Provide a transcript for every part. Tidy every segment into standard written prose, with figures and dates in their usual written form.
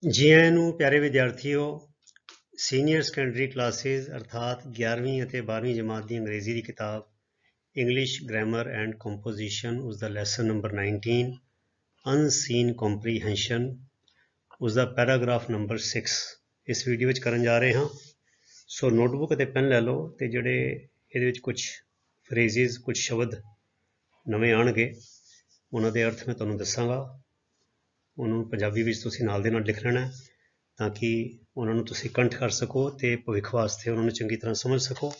जी ਆਇਆਂ ਨੂੰ ਪਿਆਰੇ ਵਿਦਿਆਰਥੀਓ ਸੀਨੀਅਰ ਸੈਕੰਡਰੀ ਕਲਾਸਿਸ ਅਰਥਾਤ 11ਵੀਂ ਅਤੇ 12ਵੀਂ ਜਮਾਤ ਦੀ ਅੰਗਰੇਜ਼ੀ ਦੀ ਕਿਤਾਬ ਇੰਗਲਿਸ਼ ਗ੍ਰਾਮਰ ਐਂਡ ਕੰਪੋਜੀਸ਼ਨ ਉਸ ਦਾ ਲੈਸਨ ਨੰਬਰ 19 ਅਨਸੀਨ ਕੰਪਰੀਹੈਂਸ਼ਨ ਉਸ ਦਾ ਪੈਰਾਗ੍ਰਾਫ ਨੰਬਰ 6 ਇਸ ਵੀਡੀਓ ਵਿੱਚ ਕਰਨ ਜਾ ਰਹੇ ਹਾਂ। ਸੋ ਨੋਟਬੁੱਕ ਅਤੇ ਪੈਨ ਲੈ ਲਓ ਤੇ ਜਿਹੜੇ ਇਹਦੇ ਵਿੱਚ ਕੁਝ ਫਰੇਜ਼ਿਸ ਕੁਝ ਸ਼ਬਦ ਨਵੇਂ ਆਉਣਗੇ ਉਹਨਾਂ ਦੇ ਅਰਥ ਮੈਂ ਤੁਹਾਨੂੰ ਦੱਸਾਂਗਾ। ਉਹਨੂੰ ਪੰਜਾਬੀ ਵਿੱਚ ਤੁਸੀਂ ਨਾਲ ਦੇ ਨਾਲ ਲਿਖ ਲੈਣਾ ਤਾਂ ਕਿ ਉਹਨਾਂ ਨੂੰ ਤੁਸੀਂ ਕੰਠ ਕਰ ਸਕੋ ਤੇ ਭਵਿੱਖ ਵਾਸਤੇ ਉਹਨਾਂ ਨੂੰ ਚੰਗੀ ਤਰ੍ਹਾਂ ਸਮਝ ਸਕੋ।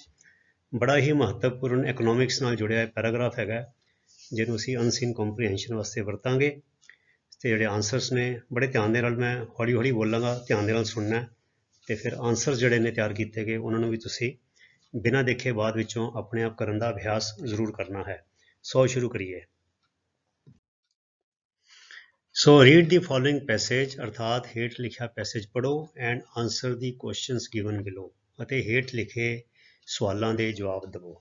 ਬੜਾ ਹੀ ਮਹੱਤਵਪੂਰਨ ਇਕਨੋਮਿਕਸ ਨਾਲ ਜੁੜਿਆ ਪੈਰਾਗ੍ਰਾਫ ਹੈਗਾ ਜਿਹਨੂੰ ਅਸੀਂ ਅਨਸੀਨ ਕੰਪਰੀਹੈਂਸ਼ਨ ਵਾਸਤੇ ਵਰਤਾਂਗੇ ਤੇ ਜਿਹੜੇ ਆਨਸਰਸ ਨੇ ਬੜੇ ਧਿਆਨ ਦੇ ਨਾਲ ਮੈਂ ਹੌਲੀ ਹੌਲੀ ਬੋਲਾਂਗਾ, ਧਿਆਨ ਦੇ ਨਾਲ ਸੁਣਨਾ ਤੇ ਫਿਰ ਆਨਸਰ ਜਿਹੜੇ ਨੇ ਤਿਆਰ ਕੀਤੇ ਗਏ ਉਹਨਾਂ ਨੂੰ ਵੀ ਤੁਸੀਂ ਬਿਨਾਂ ਦੇਖੇ ਬਾਅਦ ਵਿੱਚੋਂ ਆਪਣੇ ਆਪ ਕਰਨ ਦਾ ਅਭਿਆਸ ਜ਼ਰੂਰ ਕਰਨਾ ਹੈ। ਸੋ ਸ਼ੁਰੂ ਕਰੀਏ। So read the following passage ਅਰਥਾਤ ਹੇਠ ਲਿਖਿਆ ਪੈਸੇਜ ਪੜ੍ਹੋ and answer the questions given below ਅਤੇ ਹੇਠ ਲਿਖੇ ਸਵਾਲਾਂ ਦੇ ਜਵਾਬ ਦਿਓ।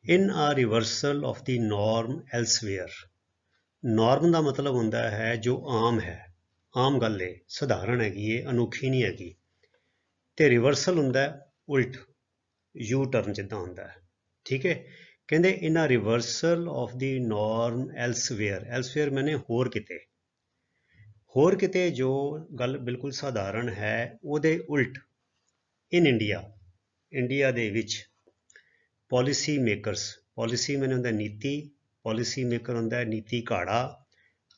In a reversal of the norm elsewhere, norm ਦਾ ਮਤਲਬ ਹੁੰਦਾ ਹੈ ਜੋ ਆਮ ਹੈ, ਆਮ ਗੱਲ ਹੈ, ਸਧਾਰਨ ਹੈਗੀ ਹੈ, ਅਨੋਖੀ ਨਹੀਂ ਹੈਗੀ ਤੇ ਰਿਵਰਸਲ ਹੁੰਦਾ ਉਲਟ, ਯੂ ਟਰਨ ਜਿੱਦਾਂ ਹੁੰਦਾ ਹੈ, ਠੀਕ ਹੈ। ਕਹਿੰਦੇ ਇਨ ਆ ਰਿਵਰਸਲ ਆਫ ਦੀ ਨੋਰਮ ਐਲਸਵੇਅਰ, ਐਲਸਵੇਅਰ ਮੈਨੇ ਹੋਰ ਕਿਤੇ, ਹੋਰ ਕਿਤੇ ਜੋ ਗੱਲ ਬਿਲਕੁਲ ਸਧਾਰਨ ਹੈ ਉਹਦੇ ਉਲਟ ਇਨ ਇੰਡੀਆ, ਇੰਡੀਆ ਦੇ ਵਿੱਚ ਪਾਲਿਸੀ ਮੇਕਰਸ, ਪਾਲਿਸੀ ਮੈਨੇ ਹੁੰਦਾ ਨੀਤੀ, ਪਾਲਿਸੀ ਮੇਕਰ ਹੁੰਦਾ ਨੀਤੀ ਘਾੜਾ,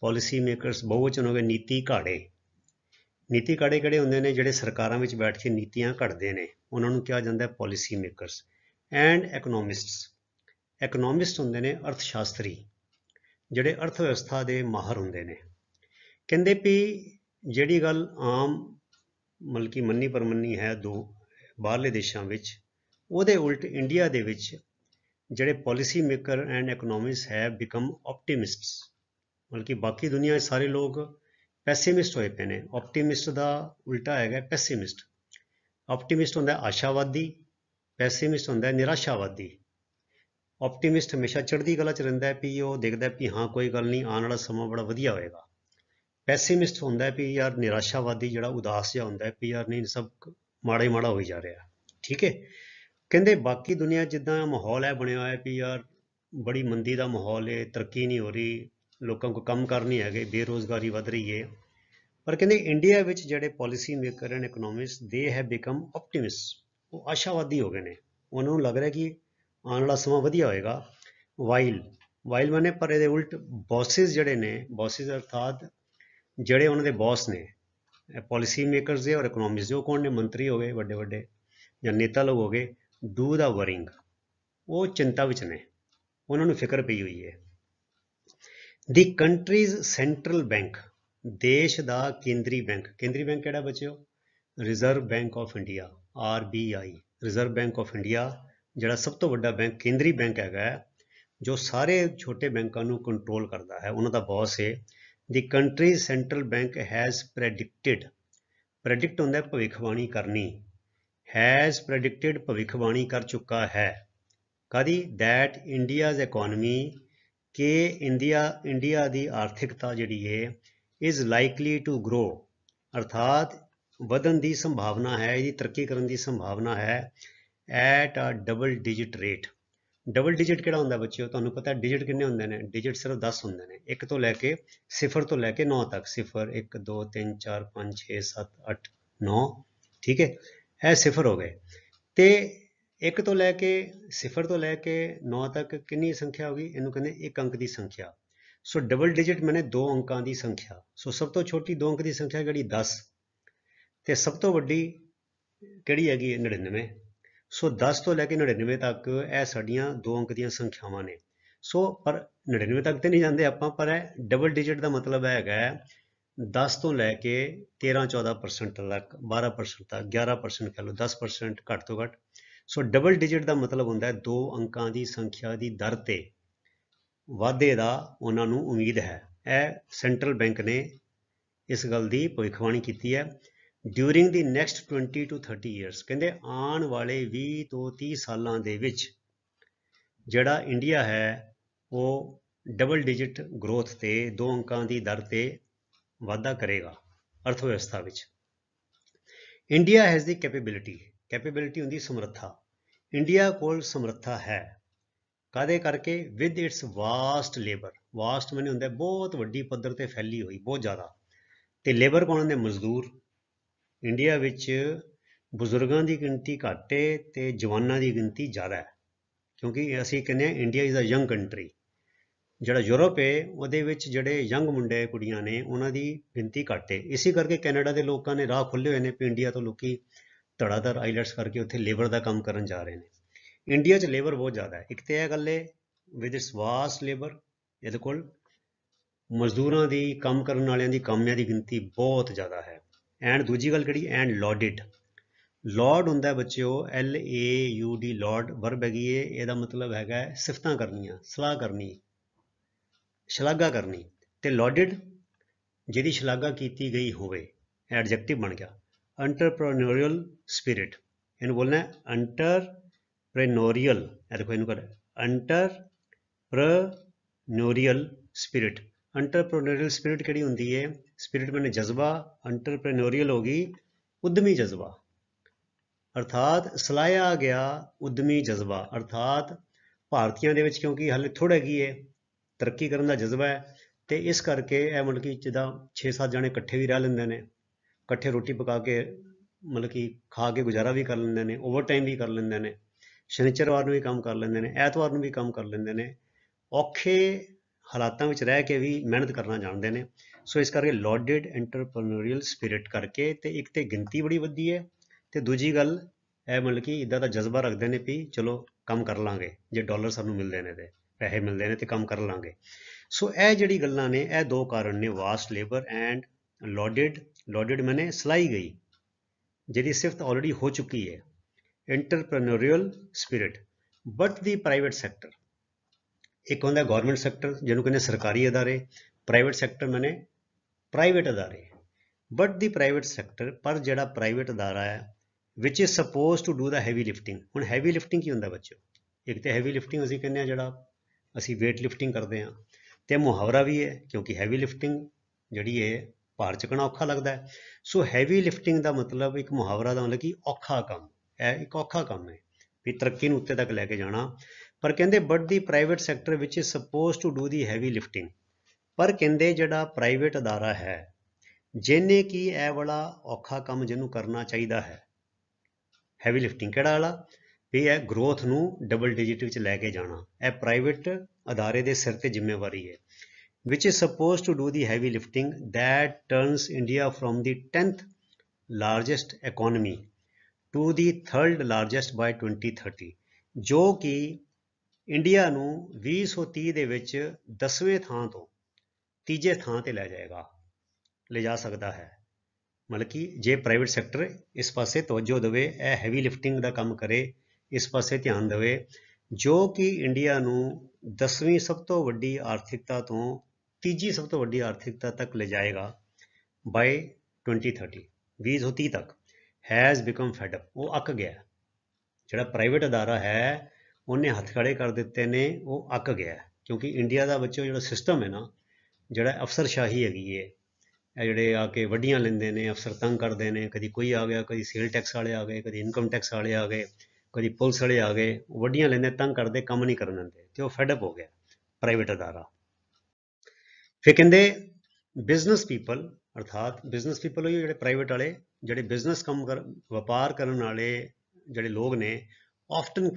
ਪਾਲਿਸੀ ਮੇਕਰਸ ਬਹੁਵਚਨ ਹੋ ਗਏ ਨੀਤੀ ਘਾੜੇ। ਨੀਤੀ ਘਾੜੇ ਕਿਹੜੇ ਹੁੰਦੇ ਨੇ? ਜਿਹੜੇ ਸਰਕਾਰਾਂ ਵਿੱਚ ਬੈਠ ਕੇ ਨੀਤੀਆਂ ਘੜਦੇ ਨੇ ਉਹਨਾਂ ਨੂੰ ਕਿਹਾ ਜਾਂਦਾ ਪਾਲਿਸੀ ਮੇਕਰਸ। ਐਂਡ ਇਕਨੋਮਿਸਟਸ, ਇਕਨੋਮਿਸਟ ਹੁੰਦੇ ਨੇ ਅਰਥ ਸ਼ਾਸਤਰੀ, ਜਿਹੜੇ ਅਰਥ ਵਿਵਸਥਾ ਦੇ ਮਾਹਰ ਹੁੰਦੇ ਨੇ। ਕਹਿੰਦੇ ਵੀ ਜਿਹੜੀ ਗੱਲ ਆਮ ਮਤਲਬ ਕਿ ਮੰਨੀ ਪਰਮੰਨੀ ਹੈ ਦੋ ਬਾਹਰਲੇ ਦੇਸ਼ਾਂ ਵਿੱਚ, ਉਹਦੇ ਉਲਟ ਇੰਡੀਆ ਦੇ ਵਿੱਚ ਜਿਹੜੇ ਪਾਲਿਸੀ ਮੇਕਰ ਐਂਡ ਇਕਨੋਮਿਸਟ ਹੈ ਬਿਕਮ ਆਪਟੀਮਿਸਟਸ, ਮਤਲਬ ਕਿ ਬਾਕੀ ਦੁਨੀਆ ਵਿੱਚ ਸਾਰੇ ਲੋਕ ਪੈਸੀਮਿਸਟ ਹੋਏ ਪਏ ਨੇ। ਆਪਟੀਮਿਸਟ ਦਾ ਉਲਟਾ ਹੈਗਾ ਪੈਸੀਮਿਸਟ। ਆਪਟੀਮਿਸਟ ਹੁੰਦਾ ਆਸ਼ਾਵਾਦੀ, ਪੈਸੀਮਿਸਟ ਹੁੰਦਾ ਨਿਰਾਸ਼ਾਵਾਦੀ। ਆਪਟੀਮਿਸਟ ਹਮੇਸ਼ਾ ਚੜ੍ਹਦੀ ਕਲਾ 'ਚ ਰਹਿੰਦਾ ਵੀ ਉਹ ਦੇਖਦਾ ਵੀ ਹਾਂ ਕੋਈ ਗੱਲ ਨਹੀਂ ਆਉਣ ਵਾਲਾ ਸਮਾਂ ਬੜਾ ਵਧੀਆ ਹੋਏਗਾ। ਪੈਸੀਮਿਸਟ ਹੁੰਦਾ ਵੀ ਯਾਰ ਨਿਰਾਸ਼ਾਵਾਦੀ ਜਿਹੜਾ ਉਦਾਸ ਜਿਹਾ ਹੁੰਦਾ ਵੀ ਯਾਰ ਨਹੀਂ ਸਭ ਮਾੜਾ ਹੀ ਮਾੜਾ ਹੋਈ ਜਾ ਰਿਹਾ, ਠੀਕ ਹੈ। ਕਹਿੰਦੇ ਬਾਕੀ ਦੁਨੀਆ ਜਿੱਦਾਂ ਮਾਹੌਲ ਹੈ ਬਣਿਆ ਹੋਇਆ ਵੀ ਯਾਰ ਬੜੀ ਮੰਦੀ ਦਾ ਮਾਹੌਲ ਹੈ, ਤਰੱਕੀ ਨਹੀਂ ਹੋ ਰਹੀ, ਲੋਕਾਂ ਕੋਲ ਕੰਮ ਕਾਰ ਨਹੀਂ ਹੈਗੇ, ਬੇਰੁਜ਼ਗਾਰੀ ਵੱਧ ਰਹੀ ਹੈ। ਪਰ ਕਹਿੰਦੇ ਇੰਡੀਆ ਵਿੱਚ ਜਿਹੜੇ policy maker and economist they have become optimist, ਉਹ ਆਸ਼ਾਵਾਦੀ ਹੋ ਗਏ ਨੇ, ਉਹਨਾਂ ਨੂੰ ਲੱਗ ਰਿਹਾ ਕਿ ਆਉਣ ਵਾਲਾ ਸਮਾਂ ਵਧੀਆ ਹੋਏਗਾ। ਵਾਈਲ, ਵਾਈਲ ਮਾਨੇ ਪਰ ਇਹਦੇ ਉਲਟ ਬੌਸਿਸ ਜਿਹੜੇ ਨੇ, ਬੌਸਿਸ ਅਰਥਾਤ ਜਿਹੜੇ ਉਹਨਾਂ ਦੇ ਬੌਸ ਨੇ ਪਾਲਿਸੀ ਮੇਕਰਸ ਦੇ ਔਰ ਇਕਨੋਮਿਸਟ ਦੇ, ਉਹ ਕੌਣ ਨੇ? ਮੰਤਰੀ ਹੋ ਗਏ ਵੱਡੇ ਵੱਡੇ ਜਾਂ ਨੇਤਾ ਲੋਕ ਹੋ ਗਏ। ਡੂ ਦਾ ਵਰਿੰਗ, ਉਹ ਚਿੰਤਾ ਵਿੱਚ ਨੇ, ਉਹਨਾਂ ਨੂੰ ਫਿਕਰ ਪਈ ਹੋਈ ਹੈ। ਦੀ ਕੰਟਰੀਜ਼ ਸੈਂਟਰਲ ਬੈਂਕ, ਦੇਸ਼ ਦਾ ਕੇਂਦਰੀ ਬੈਂਕ, ਕੇਂਦਰੀ ਬੈਂਕ ਕਿਹੜਾ ਬੱਚਿਓ? Reserve bank of India, RBI, reserve bank of India, ਜਿਹੜਾ ਸਭ ਤੋਂ ਵੱਡਾ ਬੈਂਕ ਕੇਂਦਰੀ ਬੈਂਕ ਹੈਗਾ ਜੋ ਸਾਰੇ ਛੋਟੇ ਬੈਂਕਾਂ ਨੂੰ ਕੰਟਰੋਲ ਕਰਦਾ ਹੈ, ਉਹਨਾਂ ਦਾ ਬੌਸ ਹੈ। The countries central bank has predicted, predict ਹੁੰਦਾ ਭਵਿੱਖਬਾਣੀ ਕਰਨੀ, ਹੈਜ਼ ਪ੍ਰੈਡਿਕਟਿਡ ਭਵਿੱਖਬਾਣੀ ਕਰ ਚੁੱਕਾ ਹੈ। ਕਾਹਦੀ? ਦੈਟ ਇੰਡੀਆਜ਼ ਇਕੋਨਮੀ, ਕਿ ਇੰਡੀਆ ਦੀ ਆਰਥਿਕਤਾ ਜਿਹੜੀ ਹੈ ਇਜ਼ ਲਾਈਕਲੀ ਟੂ ਗਰੋ, ਅਰਥਾਤ ਵਧਣ ਦੀ ਸੰਭਾਵਨਾ ਹੈ, ਇਹਦੀ ਤਰੱਕੀ ਕਰਨ ਦੀ ਸੰਭਾਵਨਾ ਹੈ at a double digit rate. Double digit ਕਿਹੜਾ ਹੁੰਦਾ ਬੱਚਿਓ? ਤੁਹਾਨੂੰ ਪਤਾ ਡਿਜਿਟ ਕਿੰਨੇ ਹੁੰਦੇ ਨੇ? ਡਿਜਿਟ ਸਿਰਫ 10 ਹੁੰਦੇ ਨੇ, 1 ਤੋਂ ਲੈ ਕੇ 0 ਤੋਂ ਲੈ ਕੇ 9 ਤੱਕ, 0 1 2 3 4 5 6 7 8 9, ਠੀਕ ਹੈ, ਇਹ 0 ਹੋ ਗਏ। ਤੇ 1 ਤੋਂ ਲੈ ਕੇ 0 ਤੋਂ ਲੈ ਕੇ 9 ਤੱਕ ਕਿੰਨੀ ਸੰਖਿਆ ਹੋ ਗਈ? ਇਹਨੂੰ ਕਹਿੰਦੇ 1 ਅੰਕ ਦੀ ਸੰਖਿਆ। ਸੋ ਡਬਲ ਡਿਜਿਟ ਮੈਨੇ 2 ਅੰਕਾਂ ਦੀ ਸੰਖਿਆ। ਸੋ ਸਭ ਤੋਂ ਛੋਟੀ 2 ਅੰਕ ਦੀ ਸੰਖਿਆ ਕਿਹੜੀ? 10, ਤੇ ਸਭ ਤੋਂ ਵੱਡੀ ਕਿਹੜੀ ਹੈਗੀ? 99। ਸੋ 10 ਤੋਂ ਲੈ ਕੇ 99 ਤੱਕ ਇਹ ਸਾਡੀਆਂ 2 ਅੰਕ ਦੀਆਂ ਸੰਖਿਆਵਾਂ ਨੇ। ਸੋ ਪਰ 99 ਤੱਕ ਤੇ ਨਹੀਂ ਜਾਂਦੇ ਆਪਾਂ, ਪਰ ਇਹ ਡਬਲ ਡਿਜਿਟ ਦਾ ਮਤਲਬ ਹੈਗਾ 10 ਤੋਂ ਲੈ ਕੇ 13-14% ਤੱਕ, 12% ਤੱਕ, 11% ਕਹਿ ਲਓ, 10% ਘੱਟ ਤੋਂ ਘੱਟ। ਸੋ ਡਬਲ ਡਿਜਿਟ ਦਾ ਮਤਲਬ ਹੁੰਦਾ 2 ਅੰਕਾਂ ਦੀ ਸੰਖਿਆ ਦੀ ਦਰ ਤੇ ਵਾਧੇ ਦਾ ਉਹਨਾਂ ਨੂੰ ਉਮੀਦ ਹੈ। ਇਹ ਸੈਂਟਰਲ ਬੈਂਕ ਨੇ ਇਸ ਗੱਲ ਦੀ ਭਵਿੱਖਬਾਣੀ ਕੀਤੀ ਹੈ। During the next 20 to 30 years, ਕਹਿੰਦੇ ਆਉਣ ਵਾਲੇ 20 ਤੋਂ 30 ਸਾਲਾਂ ਦੇ ਵਿੱਚ ਜਿਹੜਾ ਇੰਡੀਆ ਹੈ ਉਹ ਡਬਲ ਡਿਜਿਟ ਗਰੋਥ ਤੇ 2 ਅੰਕਾਂ ਦੀ ਦਰ ਤੇ ਵਾਧਾ ਕਰੇਗਾ। ਅਰਥ-ਵਿਵਸਥਾ ਵਿੱਚ। ਇੰਡੀਆ ਹੈਜ਼ ਦੀ ਕੈਪੇਬਿਲਿਟੀ ਹੁੰਦੀ ਸਮਰੱਥਾ। ਇੰਡੀਆ ਕੋਲ ਸਮਰੱਥਾ ਹੈ ਕਾਹਦੇ ਕਰਕੇ? With it's vast labour. Vast ਮੈਨੇ ਹੁੰਦਾ ਬਹੁਤ ਵੱਡੀ ਪੱਧਰ ਤੇ ਫੈਲੀ ਹੋਈ, ਬਹੁਤ ਜ਼ਿਆਦਾ। ਤੇ ਲੇਬਰ ਕੌਣ ਹੁੰਦੇ? ਮਜ਼ਦੂਰ। ਇੰਡੀਆ ਵਿੱਚ ਬਜ਼ੁਰਗਾਂ ਦੀ ਗਿਣਤੀ ਘੱਟ ਹੈ ਤੇ ਜਵਾਨਾਂ ਦੀ ਗਿਣਤੀ ਜ਼ਿਆਦਾ ਹੈ, ਕਿਉਂਕਿ ਅਸੀਂ ਕਹਿੰਦੇ ਹਾਂ India is a young country. ਜਿਹੜਾ ਯੂਰਪ ਹੈ ਉਹਦੇ ਵਿੱਚ ਜਿਹੜੇ ਯੰਗ ਮੁੰਡੇ ਕੁੜੀਆਂ ਨੇ ਉਹਨਾਂ ਦੀ ਗਿਣਤੀ ਘੱਟ ਹੈ। ਇਸੇ ਕਰਕੇ ਕੈਨੇਡਾ ਦੇ ਲੋਕਾਂ ਨੇ ਰਾਹ ਖੋਲ੍ਹੇ ਹੋਏ ਨੇ ਵੀ ਇੰਡੀਆ ਤੋਂ ਲੋਕੀ ਧੜਾਧੜ ਆਈਲੈਟਸ ਕਰਕੇ ਉੱਥੇ ਲੇਬਰ ਦਾ ਕੰਮ ਕਰਨ ਜਾ ਰਹੇ ਨੇ। ਇੰਡੀਆ 'ਚ ਲੇਬਰ ਬਹੁਤ ਜ਼ਿਆਦਾ ਹੈ। ਇੱਕ ਤਾਂ ਇਹ ਗੱਲ ਹੈ ਵਿਦ ਇਟਸ ਵਾਸਟ ਲੇਬਰ, ਇਹਦੇ ਕੋਲ ਮਜ਼ਦੂਰਾਂ ਦੀ, ਕੰਮ ਕਰਨ ਵਾਲਿਆਂ ਦੀ, ਕਾਮਿਆਂ ਦੀ ਗਿਣਤੀ ਬਹੁਤ ਜ਼ਿਆਦਾ ਹੈ। ਐਂਡ ਦੂਜੀ ਗੱਲ ਕਿਹੜੀ? And loaded. ਲੋਡ ਹੁੰਦਾ ਬੱਚਿਓ LAUD, ਲੋਡ ਵਰਬ ਹੈਗੀ ਹੈ। ਇਹਦਾ ਮਤਲਬ ਹੈਗਾ ਸਿਫਤਾਂ ਕਰਨੀਆਂ, ਸਲਾਹ ਕਰਨੀ, ਸ਼ਲਾਘਾ ਕਰਨੀ। ਤੇ ਲੋਡਿਡ ਜਿਹਦੀ ਸ਼ਲਾਘਾ ਕੀਤੀ ਗਈ ਹੋਵੇ, ਐਡਜੈਕਟਿਵ ਬਣ ਗਿਆ। ਐਂਟਰਪ੍ਰੇਨਿਓਰੀਅਲ ਸਪਿਰਿਟ, ਇਹਨੂੰ ਬੋਲਣਾ ਐਂਟਰਪ੍ਰੇਨਿਓਰੀਅਲ। ਇਹ ਦੇਖੋ ਇਹਨੂੰ ਕਰ ਐਂਟਰਪ੍ਰੇਨਿਓਰੀਅਲ ਸਪਿਰਿਟ। ਐਂਟਰਪ੍ਰੇਨਿਓਰੀਅਲ ਸਪਿਰਿਟ ਕਿਹੜੀ ਹੁੰਦੀ ਹੈ? ਸਪਿਰਿਟ ਮੈਨੇ ਜਜ਼ਬਾ, ਐਂਟਰਪ੍ਰੇਨਿਓਰੀਅਲ ਹੋ ਗਈ ਉਦਮੀ ਜਜ਼ਬਾ, ਅਰਥਾਤ ਸਲਾਹਿਆ ਗਿਆ ਉਦਮੀ ਜਜ਼ਬਾ। ਅਰਥਾਤ ਭਾਰਤੀਆਂ ਦੇ ਵਿੱਚ ਕਿਉਂਕਿ ਹਾਲੇ ਥੋੜ੍ਹਾ ਹੈਗੀ ਹੈ, ਤਰੱਕੀ ਕਰਨ ਦਾ ਜਜ਼ਬਾ ਹੈ, ਤੇ ਇਸ ਕਰਕੇ ਇਹ ਮਤਲਬ ਕਿ ਜਿੱਦਾਂ 6-7 ਜਣੇ ਇਕੱਠੇ ਵੀ ਰਹਿ ਲੈਂਦੇ ਨੇ, ਇਕੱਠੇ ਰੋਟੀ ਪਕਾ ਕੇ ਮਤਲਬ ਕਿ ਖਾ ਕੇ ਗੁਜ਼ਾਰਾ ਵੀ ਕਰ ਲੈਂਦੇ ਨੇ, ਓਵਰ ਟਾਈਮ ਵੀ ਕਰ ਲੈਂਦੇ ਨੇ, ਸ਼ਨੀਚਰਵਾਰ ਨੂੰ ਵੀ ਕੰਮ ਕਰ ਲੈਂਦੇ ਨੇ, ਐਤਵਾਰ ਨੂੰ ਵੀ ਕੰਮ ਕਰ ਲੈਂਦੇ ਨੇ, ਔਖੇ ਹਾਲਾਤਾਂ ਵਿੱਚ ਰਹਿ ਕੇ ਵੀ ਮਿਹਨਤ ਕਰਨਾ ਜਾਣਦੇ ਨੇ। ਸੋ ਇਸ ਕਰਕੇ ਲੋਡਿਡ ਐਂਟਰਪ੍ਰੇਨਿਓਰੀਅਲ ਸਪਿਰਿਟ ਕਰਕੇ, ਤੇ ਇੱਕ ਤੇ ਗਿਣਤੀ ਬੜੀ ਵੱਧੀ ਹੈ, ਤੇ ਦੂਜੀ ਗੱਲ ਇਹ ਮਤਲਬ ਕਿ ਇੱਦਾਂ ਦਾ ਜਜ਼ਬਾ ਰੱਖਦੇ ਨੇ ਵੀ ਚਲੋ ਕੰਮ ਕਰ ਲਾਂਗੇ, ਜੇ ਡਾਲਰ ਸਾਨੂੰ ਮਿਲਦੇ ਨੇ ਤੇ ਪੈਸੇ ਮਿਲਦੇ ਨੇ ਤੇ ਕੰਮ ਕਰ ਲਾਂਗੇ। ਸੋ ਇਹ ਜਿਹੜੀ ਗੱਲਾਂ ਨੇ, ਇਹ ਦੋ ਕਾਰਨ ਨੇ, vast labour and loaded. Loaded ਮੈਨੇ ਸਲਾਈ ਗਈ, ਜਿਹਦੀ ਸਿਫਤ ਆਲਰੇਡੀ ਹੋ ਚੁੱਕੀ ਹੈ। Entrepreneurial spirit. But the private sector, ਇੱਕ ਹੁੰਦਾ ਗੌਰਮੈਂਟ ਸੈਕਟਰ ਜਿਹਨੂੰ ਕਹਿੰਦੇ ਸਰਕਾਰੀ ਅਦਾਰੇ, ਪ੍ਰਾਈਵੇਟ ਸੈਕਟਰ ਮੈਨੇ ਪ੍ਰਾਈਵੇਟ ਅਦਾਰੇ। ਬਟ ਦੀ ਪ੍ਰਾਈਵੇਟ ਸੈਕਟਰ, ਪਰ ਜਿਹੜਾ ਪ੍ਰਾਈਵੇਟ ਅਦਾਰਾ ਹੈ, ਵਿਚ is suppose to do the heavy lifting. ਹੁਣ ਹੈਵੀ ਲਿਫਟਿੰਗ ਕੀ ਹੁੰਦਾ ਬੱਚਿਓ? ਇੱਕ ਤਾਂ ਹੈਵੀ ਲਿਫਟਿੰਗ ਅਸੀਂ ਕਹਿੰਦੇ ਹਾਂ ਜਿਹੜਾ ਅਸੀਂ ਵੇਟ ਲਿਫਟਿੰਗ ਕਰਦੇ ਹਾਂ, ਤੇ ਮੁਹਾਵਰਾ ਵੀ ਹੈ ਕਿਉਂਕਿ ਹੈਵੀ ਲਿਫਟਿੰਗ ਜਿਹੜੀ ਹੈ ਭਾਰ ਚੁੱਕਣਾ ਔਖਾ ਲੱਗਦਾ ਹੈ। ਸੋ ਹੈਵੀ ਲਿਫਟਿੰਗ ਦਾ ਮਤਲਬ ਇੱਕ ਮੁਹਾਵਰਾ ਦਾ ਮਤਲਬ ਕਿ ਔਖਾ ਕੰਮ, ਇਹ ਇੱਕ ਔਖਾ ਕੰਮ ਹੈ ਵੀ ਤਰੱਕੀ ਨੂੰ ਉੱਤੇ ਤੱਕ ਲੈ ਕੇ ਜਾਣਾ। ਪਰ ਕਹਿੰਦੇ ਬਟ ਦੀ ਪ੍ਰਾਈਵੇਟ ਸੈਕਟਰ ਵਿਚ is suppose to do the heavy lifting. ਪਰ ਕਹਿੰਦੇ ਜਿਹੜਾ ਪ੍ਰਾਈਵੇਟ ਅਦਾਰਾ ਹੈ ਜਿਹਨੇ ਕਿ ਇਹ ਵਾਲਾ ਔਖਾ ਕੰਮ ਜਿਹਨੂੰ ਕਰਨਾ ਚਾਹੀਦਾ ਹੈ, ਹੈਵੀ ਲਿਫਟਿੰਗ ਕਿਹੜਾ ਵਾਲਾ? ਵੀ ਇਹ ਗਰੋਥ ਨੂੰ ਡਬਲ ਡਿਜਿਟ ਵਿੱਚ ਲੈ ਕੇ ਜਾਣਾ, ਇਹ ਪ੍ਰਾਈਵੇਟ ਅਦਾਰੇ ਦੇ ਸਿਰ ਤੇ ਜ਼ਿੰਮੇਵਾਰੀ ਹੈ। which is supposed to do the heavy lifting that turns India from the 10th largest economy to the 3rd largest by 2030, ਜੋ ਕਿ ਇੰਡੀਆ ਨੂੰ 2030 ਦੇ ਵਿੱਚ 10ਵੇਂ ਥਾਂ ਤੋਂ ਤੀਜੇ ਥਾਂ ਤੇ ਲੈ ਜਾਏਗਾ, ਲੈ ਜਾ ਸਕਦਾ ਹੈ। ਮਤਲਬ ਕਿ ਜੇ ਪ੍ਰਾਈਵੇਟ ਸੈਕਟਰ ਇਸ ਪਾਸੇ ਤਵੱਜੋ ਦੇਵੇ, ਇਹ ਹੈਵੀ ਲਿਫਟਿੰਗ ਦਾ ਕੰਮ ਕਰੇ, ਇਸ ਪਾਸੇ ਧਿਆਨ ਦੇਵੇ, ਜੋ ਕਿ ਇੰਡੀਆ ਨੂੰ 10ਵੀਂ ਸਭ ਤੋਂ ਵੱਡੀ ਆਰਥਿਕਤਾ ਤੋਂ ਤੀਜੀ ਸਭ ਤੋਂ ਵੱਡੀ ਆਰਥਿਕਤਾ ਤੱਕ ਲੈ ਜਾਏਗਾ ਬਾਈ 2030, 2030 ਤੱਕ। ਹੈਜ਼ ਬਿਕਮ ਫੈਡ ਅਪ, ਉਹ ਅੱਕ ਗਿਆ। ਜਿਹੜਾ ਪ੍ਰਾਈਵੇਟ ਅਦਾਰਾ ਹੈ ਉਹਨੇ ਹੱਥ ਖੜੇ ਕਰ ਦਿੱਤੇ ਨੇ, ਉਹ ਅੱਕ ਗਿਆ। ਕਿਉਂਕਿ ਇੰਡੀਆ ਦਾ ਬੱਚੋ ਜਿਹੜਾ ਸਿਸਟਮ ਹੈ ਨਾ, ਜਿਹੜਾ ਅਫਸਰਸ਼ਾਹੀ ਹੈਗੀ ਹੈ, ਇਹ ਜਿਹੜੇ ਆ ਕੇ ਵੱਡੀਆਂ ਲੈਂਦੇ ਨੇ, ਅਫਸਰ ਤੰਗ ਕਰਦੇ ਨੇ, ਕਦੀ ਕੋਈ ਆ ਗਿਆ, ਕਦੀ ਸੇਲ ਟੈਕਸ ਵਾਲੇ ਆ ਗਏ, ਕਦੀ ਇਨਕਮ ਟੈਕਸ ਵਾਲੇ ਆ ਗਏ, ਕਦੀ ਪੁਲਿਸ ਵਾਲੇ ਆ ਗਏ, ਵੱਡੀਆਂ ਲੈਂਦੇ, ਤੰਗ ਕਰਦੇ, ਕੰਮ ਨਹੀਂ ਕਰਨ ਦਿੰਦੇ, ਤੇ ਉਹ ਫੈਡਅਪ ਹੋ ਗਿਆ ਪ੍ਰਾਈਵੇਟ ਅਦਾਰਾ। ਫਿਰ ਕਹਿੰਦੇ ਬਿਜ਼ਨਸ ਪੀਪਲ, ਅਰਥਾਤ ਬਿਜ਼ਨਸ ਪੀਪਲ ਹੋਈ ਜਿਹੜੇ ਪ੍ਰਾਈਵੇਟ ਵਾਲੇ, ਜਿਹੜੇ ਬਿਜ਼ਨਸ ਕੰਮ ਵਪਾਰ ਕਰਨ ਵਾਲੇ ਜਿਹੜੇ ਲੋਕ ਨੇ, ਆਫਟਨ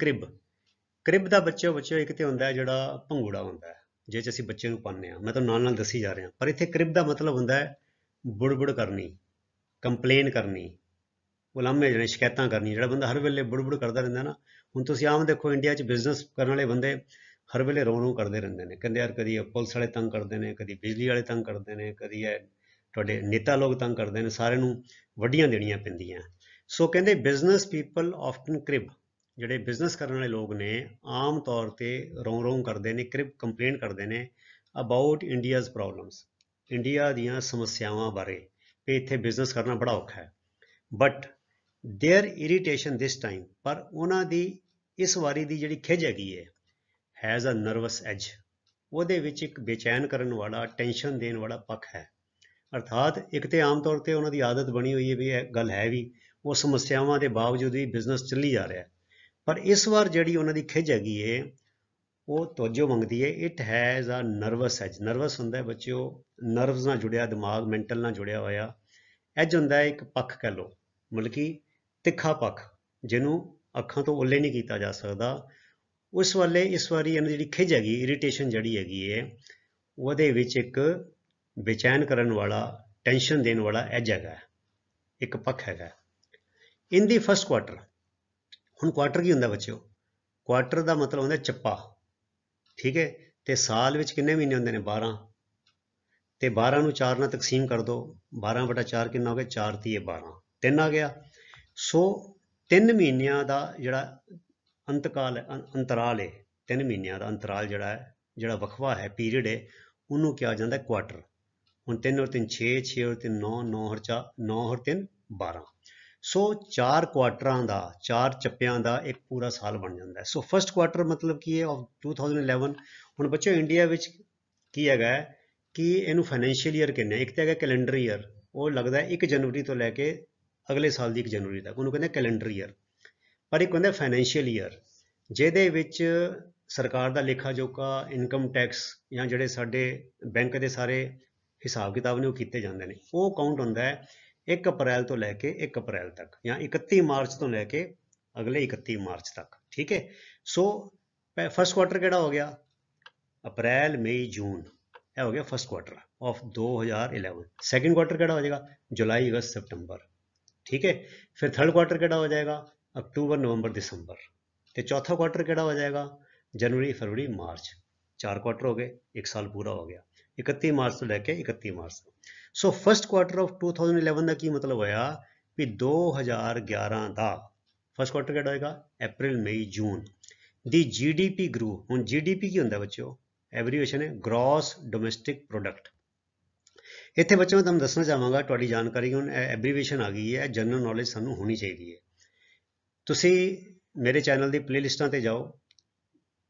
ਕ੍ਰਿਬ ਦਾ ਬੱਚਿਓ ਇੱਕ ਤੇ ਹੁੰਦਾ ਜਿਹੜਾ ਭੰਗੂੜਾ ਹੁੰਦਾ, ਜਿਹ 'ਚ ਅਸੀਂ ਬੱਚੇ ਨੂੰ ਪਾਉਂਦੇ ਹਾਂ। ਮੈਂ ਤੁਹਾਨੂੰ ਨਾਲ ਦੱਸੀ ਜਾ ਰਿਹਾ, ਪਰ ਇੱਥੇ ਕ੍ਰਿਬ ਦਾ ਮਤਲਬ ਹੁੰਦਾ ਹੈ ਬੁੜਬੁੜ ਕਰਨੀ, ਕੰਪਲੇਨ ਕਰਨੀ, ਉਲਾਮੇ ਜਿਹੜੇ ਸ਼ਿਕਾਇਤਾਂ ਕਰਨੀ। ਜਿਹੜਾ ਬੰਦਾ ਹਰ ਵੇਲੇ ਬੁੜਬੁੜ ਕਰਦਾ ਰਹਿੰਦਾ ਨਾ, ਹੁਣ ਤੁਸੀਂ ਆਮ ਦੇਖੋ ਇੰਡੀਆ 'ਚ ਬਿਜ਼ਨਸ ਕਰਨ ਵਾਲੇ ਬੰਦੇ ਹਰ ਵੇਲੇ ਰੋਂ ਕਰਦੇ ਰਹਿੰਦੇ ਨੇ, ਕਹਿੰਦੇ ਯਾਰ ਕਦੀ ਪੁਲਿਸ ਵਾਲੇ ਤੰਗ ਕਰਦੇ ਨੇ, ਕਦੀ ਬਿਜਲੀ ਵਾਲੇ ਤੰਗ ਕਰਦੇ ਨੇ, ਕਦੀ ਇਹ ਤੁਹਾਡੇ ਨੇਤਾ ਲੋਕ ਤੰਗ ਕਰਦੇ ਨੇ, ਸਾਰਿਆਂ ਨੂੰ ਵੱਡੀਆਂ ਦੇਣੀਆਂ ਪੈਂਦੀਆਂ। ਸੋ ਕਹਿੰਦੇ ਬਿਜ਼ਨਸ ਪੀਪਲ ਆਫਟਨ ਕ੍ਰਿਬ, ਜਿਹੜੇ ਬਿਜ਼ਨਸ ਕਰਨ ਵਾਲੇ ਲੋਕ ਨੇ ਆਮ ਤੌਰ 'ਤੇ ਰੋਂ ਕਰਦੇ ਨੇ, ਕ੍ਰਿਬ ਕੰਪਲੇਨ ਕਰਦੇ ਨੇ ਅਬਾਊਟ ਇੰਡੀਆਜ਼ ਪ੍ਰੋਬਲਮਸ, ਇੰਡੀਆ ਦੀਆਂ ਸਮੱਸਿਆਵਾਂ ਬਾਰੇ, ਕਿ ਇੱਥੇ ਬਿਜ਼ਨਸ ਕਰਨਾ ਬੜਾ ਔਖਾ ਹੈ। But there irritation this time, ਪਰ ਉਹਨਾਂ ਦੀ ਇਸ ਵਾਰੀ ਦੀ ਜਿਹੜੀ ਖਿਝ ਹੈਗੀ ਹੈ, ਹੈਜ਼ ਅ ਨਰਵਸ ਐਜ, ਉਹਦੇ ਵਿੱਚ ਇੱਕ ਬੇਚੈਨ ਕਰਨ ਵਾਲਾ, ਟੈਨਸ਼ਨ ਦੇਣ ਵਾਲਾ ਪੱਖ ਹੈ। अर्थात एक तो आम तौर पर उन्होंने आदत बनी हुई है भी गल है भी वो समस्यावां के बावजूद भी बिजनेस चली जा रहा है, पर इस बार जी उन्होंने खिज हैगी है वो तवज्जो मंगती है। It has a nervous edge, nervous होंगे बच्चों, नर्वस ना जुड़िया दिमाग मैंटल ना जुड़िया होया। एज होंगे एक पक्ष कह लो, मतलब कि तिखा पक्ष जिन्हों अखां तो ओले नहीं किया जा सकता। उस वाले इस बारी इन्होंने जी खिज हैगी इरीटेशन जी हैगी है वो एक बेचैन करने वाला टेंशन देने वाला एज है, एक पक्ष है। इन दी फस्ट क्वार्टर, हुण क्वार्टर की होंगे बच्चों, क्वार्टर का मतलब होंगे चप्पा, ठीक है। तो साल में किन्ने महीने होंगे ने 12, तो 12 ਨੂੰ 4 ਨਾਲ तकसीम कर दो, 12/4 कितना हो गया, 4 तीए 12, 3 आ गया। सो 3 ਮਹੀਨਿਆਂ का जोड़ा अंतकाल अंतराल है, 3 ਮਹੀਨਿਆਂ का अंतराल जोड़ा है, जोड़ा वक्फा है पीरियड है, उन्होंने कहा जाता है क्वार्टर। हुण 3 और 3 6, 6 और 3 9, 9 और 4 9 और 3 12। सो 4 क्वार्टरां का, 4 चप्पियां का एक पूरा साल बन जाता है। सो फस्ट क्वार्टर मतलब की है ऑफ 2011। हुण बच्चों इंडिया विच की है कि इनू फाइनैंशियल ईयर कहने, एक तो है कैलेंडर ईयर, वो लगता है 1 जनवरी तो लैके अगले साल की 1 जनवरी तक, उन्होंने कहते कैलेंडर ईयर। पर एक होंगे फाइनैंशियल ईयर जिहदे विच सरकार का लेखा जोखा, इनकम टैक्स या जोड़े साडे बैंक के सारे हिसाब किताब ने वो किए जाते हैं, वो काउंट होंगे 1 अप्रैल तो लैके 1 अप्रैल तक, या 31 मार्च तो लैके अगले 31 मार्च तक, ठीक है। सो फस्ट क्वार्टर केड़ा हो गया, अप्रैल मई जून, यह हो गया first quarter of 2011। Second quarter केड़ा हो जाएगा, जुलाई अगस्त सितंबर, ठीक है। फिर थर्ड क्वार्टर केड़ा हो जाएगा, अक्टूबर नवंबर दिसंबर। तो चौथा क्वार्टर केड़ा हो जाएगा, जनवरी फरवरी मार्च। 4 क्वार्टर हो गए, एक साल पूरा हो गया 31 मार्च तो लैके 31 मार्च तक। सो फस्ट क्वार्टर ऑफ 2011 का की मतलब होया भी 2011 का फस्ट क्वार्टर केड़ा होएगा, अप्रैल मई जून। दी GDP ग्रू, हुण GDP की होंगे बच्चों, एवरीवेशन है ग्रॉस डोमेस्टिक प्रोडक्ट। इतने बच्चों मैं तुहानूं दसना चाहांगा, तुहाडी जानकारी हुण एब्रीवेशन आ गई है, जनरल नॉलेज सानूं होनी चाहिए है। तुसीं मेरे चैनल की प्ले लिस्टां ते जाओ,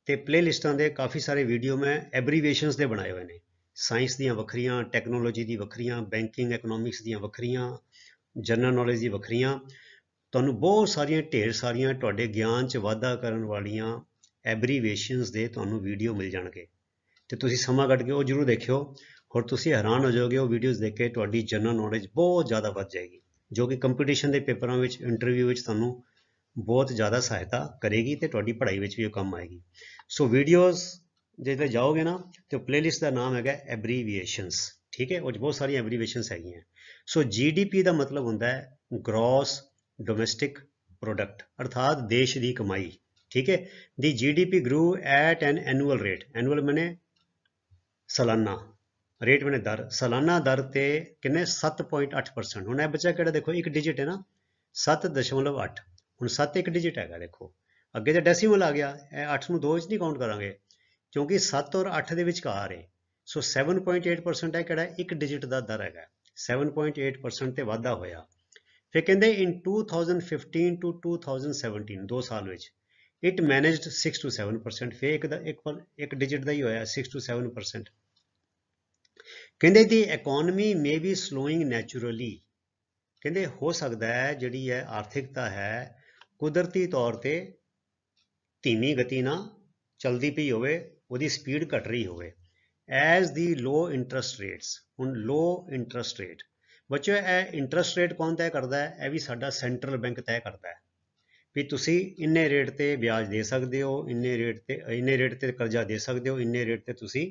तो प्ले लिस्टां दे काफ़ी सारे वीडियो मैं एब्रीवेशनस दे बनाए हुए हैं। साइंस दियां वखरियां, टैक्नोलॉजी दी वखरियां, बैंकिंग एकनॉमिक्स दियां वखरियां, जनरल नॉलेज दी वखरियां, तुहानूं बहुत सारियां ढेर सारियां तुहाडे ज्ञान च वाधा करन वालियां एब्रीवेशनस दे तुहानूं वीडियो मिल जाणगे। तो तुसीं समां कढ के वो जरूर देखियो, और तुसीं हैरान हो जाओगे वो वीडियोज़ देख के, तुहाडी जनरल नॉलेज बहुत ज़्यादा वध जाएगी, जो कि कंपीटीशन के पेपरों में इंटरव्यू में तुहानूं बहुत ज़्यादा सहायता करेगी, तो तुहाडी पढ़ाई में भी कम आएगी। सो वीडियोज़ जिसले जाओगे ना, तो प्लेलिस्ट का नाम है एब्रीविएशनस, ठीक है। वो बहुत सारी एब्रीविएशनस है। सो GDP का मतलब होंगे ग्रॉस डोमेस्टिक प्रोडक्ट, अर्थात देश की कमाई, ठीक है। The GDP grew at an annual rate, annual मैंने सालाना, रेट मैंने दर, सालाना दर ते किन्ने 7.8%। हुण बच्चा कि देखो एक डिजिट है ना, 7.8, हुण 7 एक डिजिट है, देखो अगे तो डेसीमल आ गया, 8 नूं 2 च नहीं काउंट करांगे, क्योंकि 7 और 8 के विचकार है। सो 7.8% है कि एक डिजिट का दर है, 7.8% ते वाधा होया। फिर कहते इन 2015 to 2017 2 साल विच इट मैनेज्ड 6 to 7%, फिर एक डिजिट का ही होया 6 to 7%। कहते दी economy may be slowing naturally, कहते हो सकता है जी है आर्थिकता है कुदरती तौर पर धीमी गति ना चलती पई होवे, उहदी स्पीड घट रही होवे, as the low interest rates. हुण लो इंटरस्ट रेट बच्चों, यह इंटरस्ट रेट कौन तय करता है, यह भी साडा सेंट्रल बैंक तय करता है भी तुसी इन्ने रेट ते ब्याज दे सकते हो, इन्ने रेट ते कर्जा दे सकते हो, इन्ने रेट ते तुसी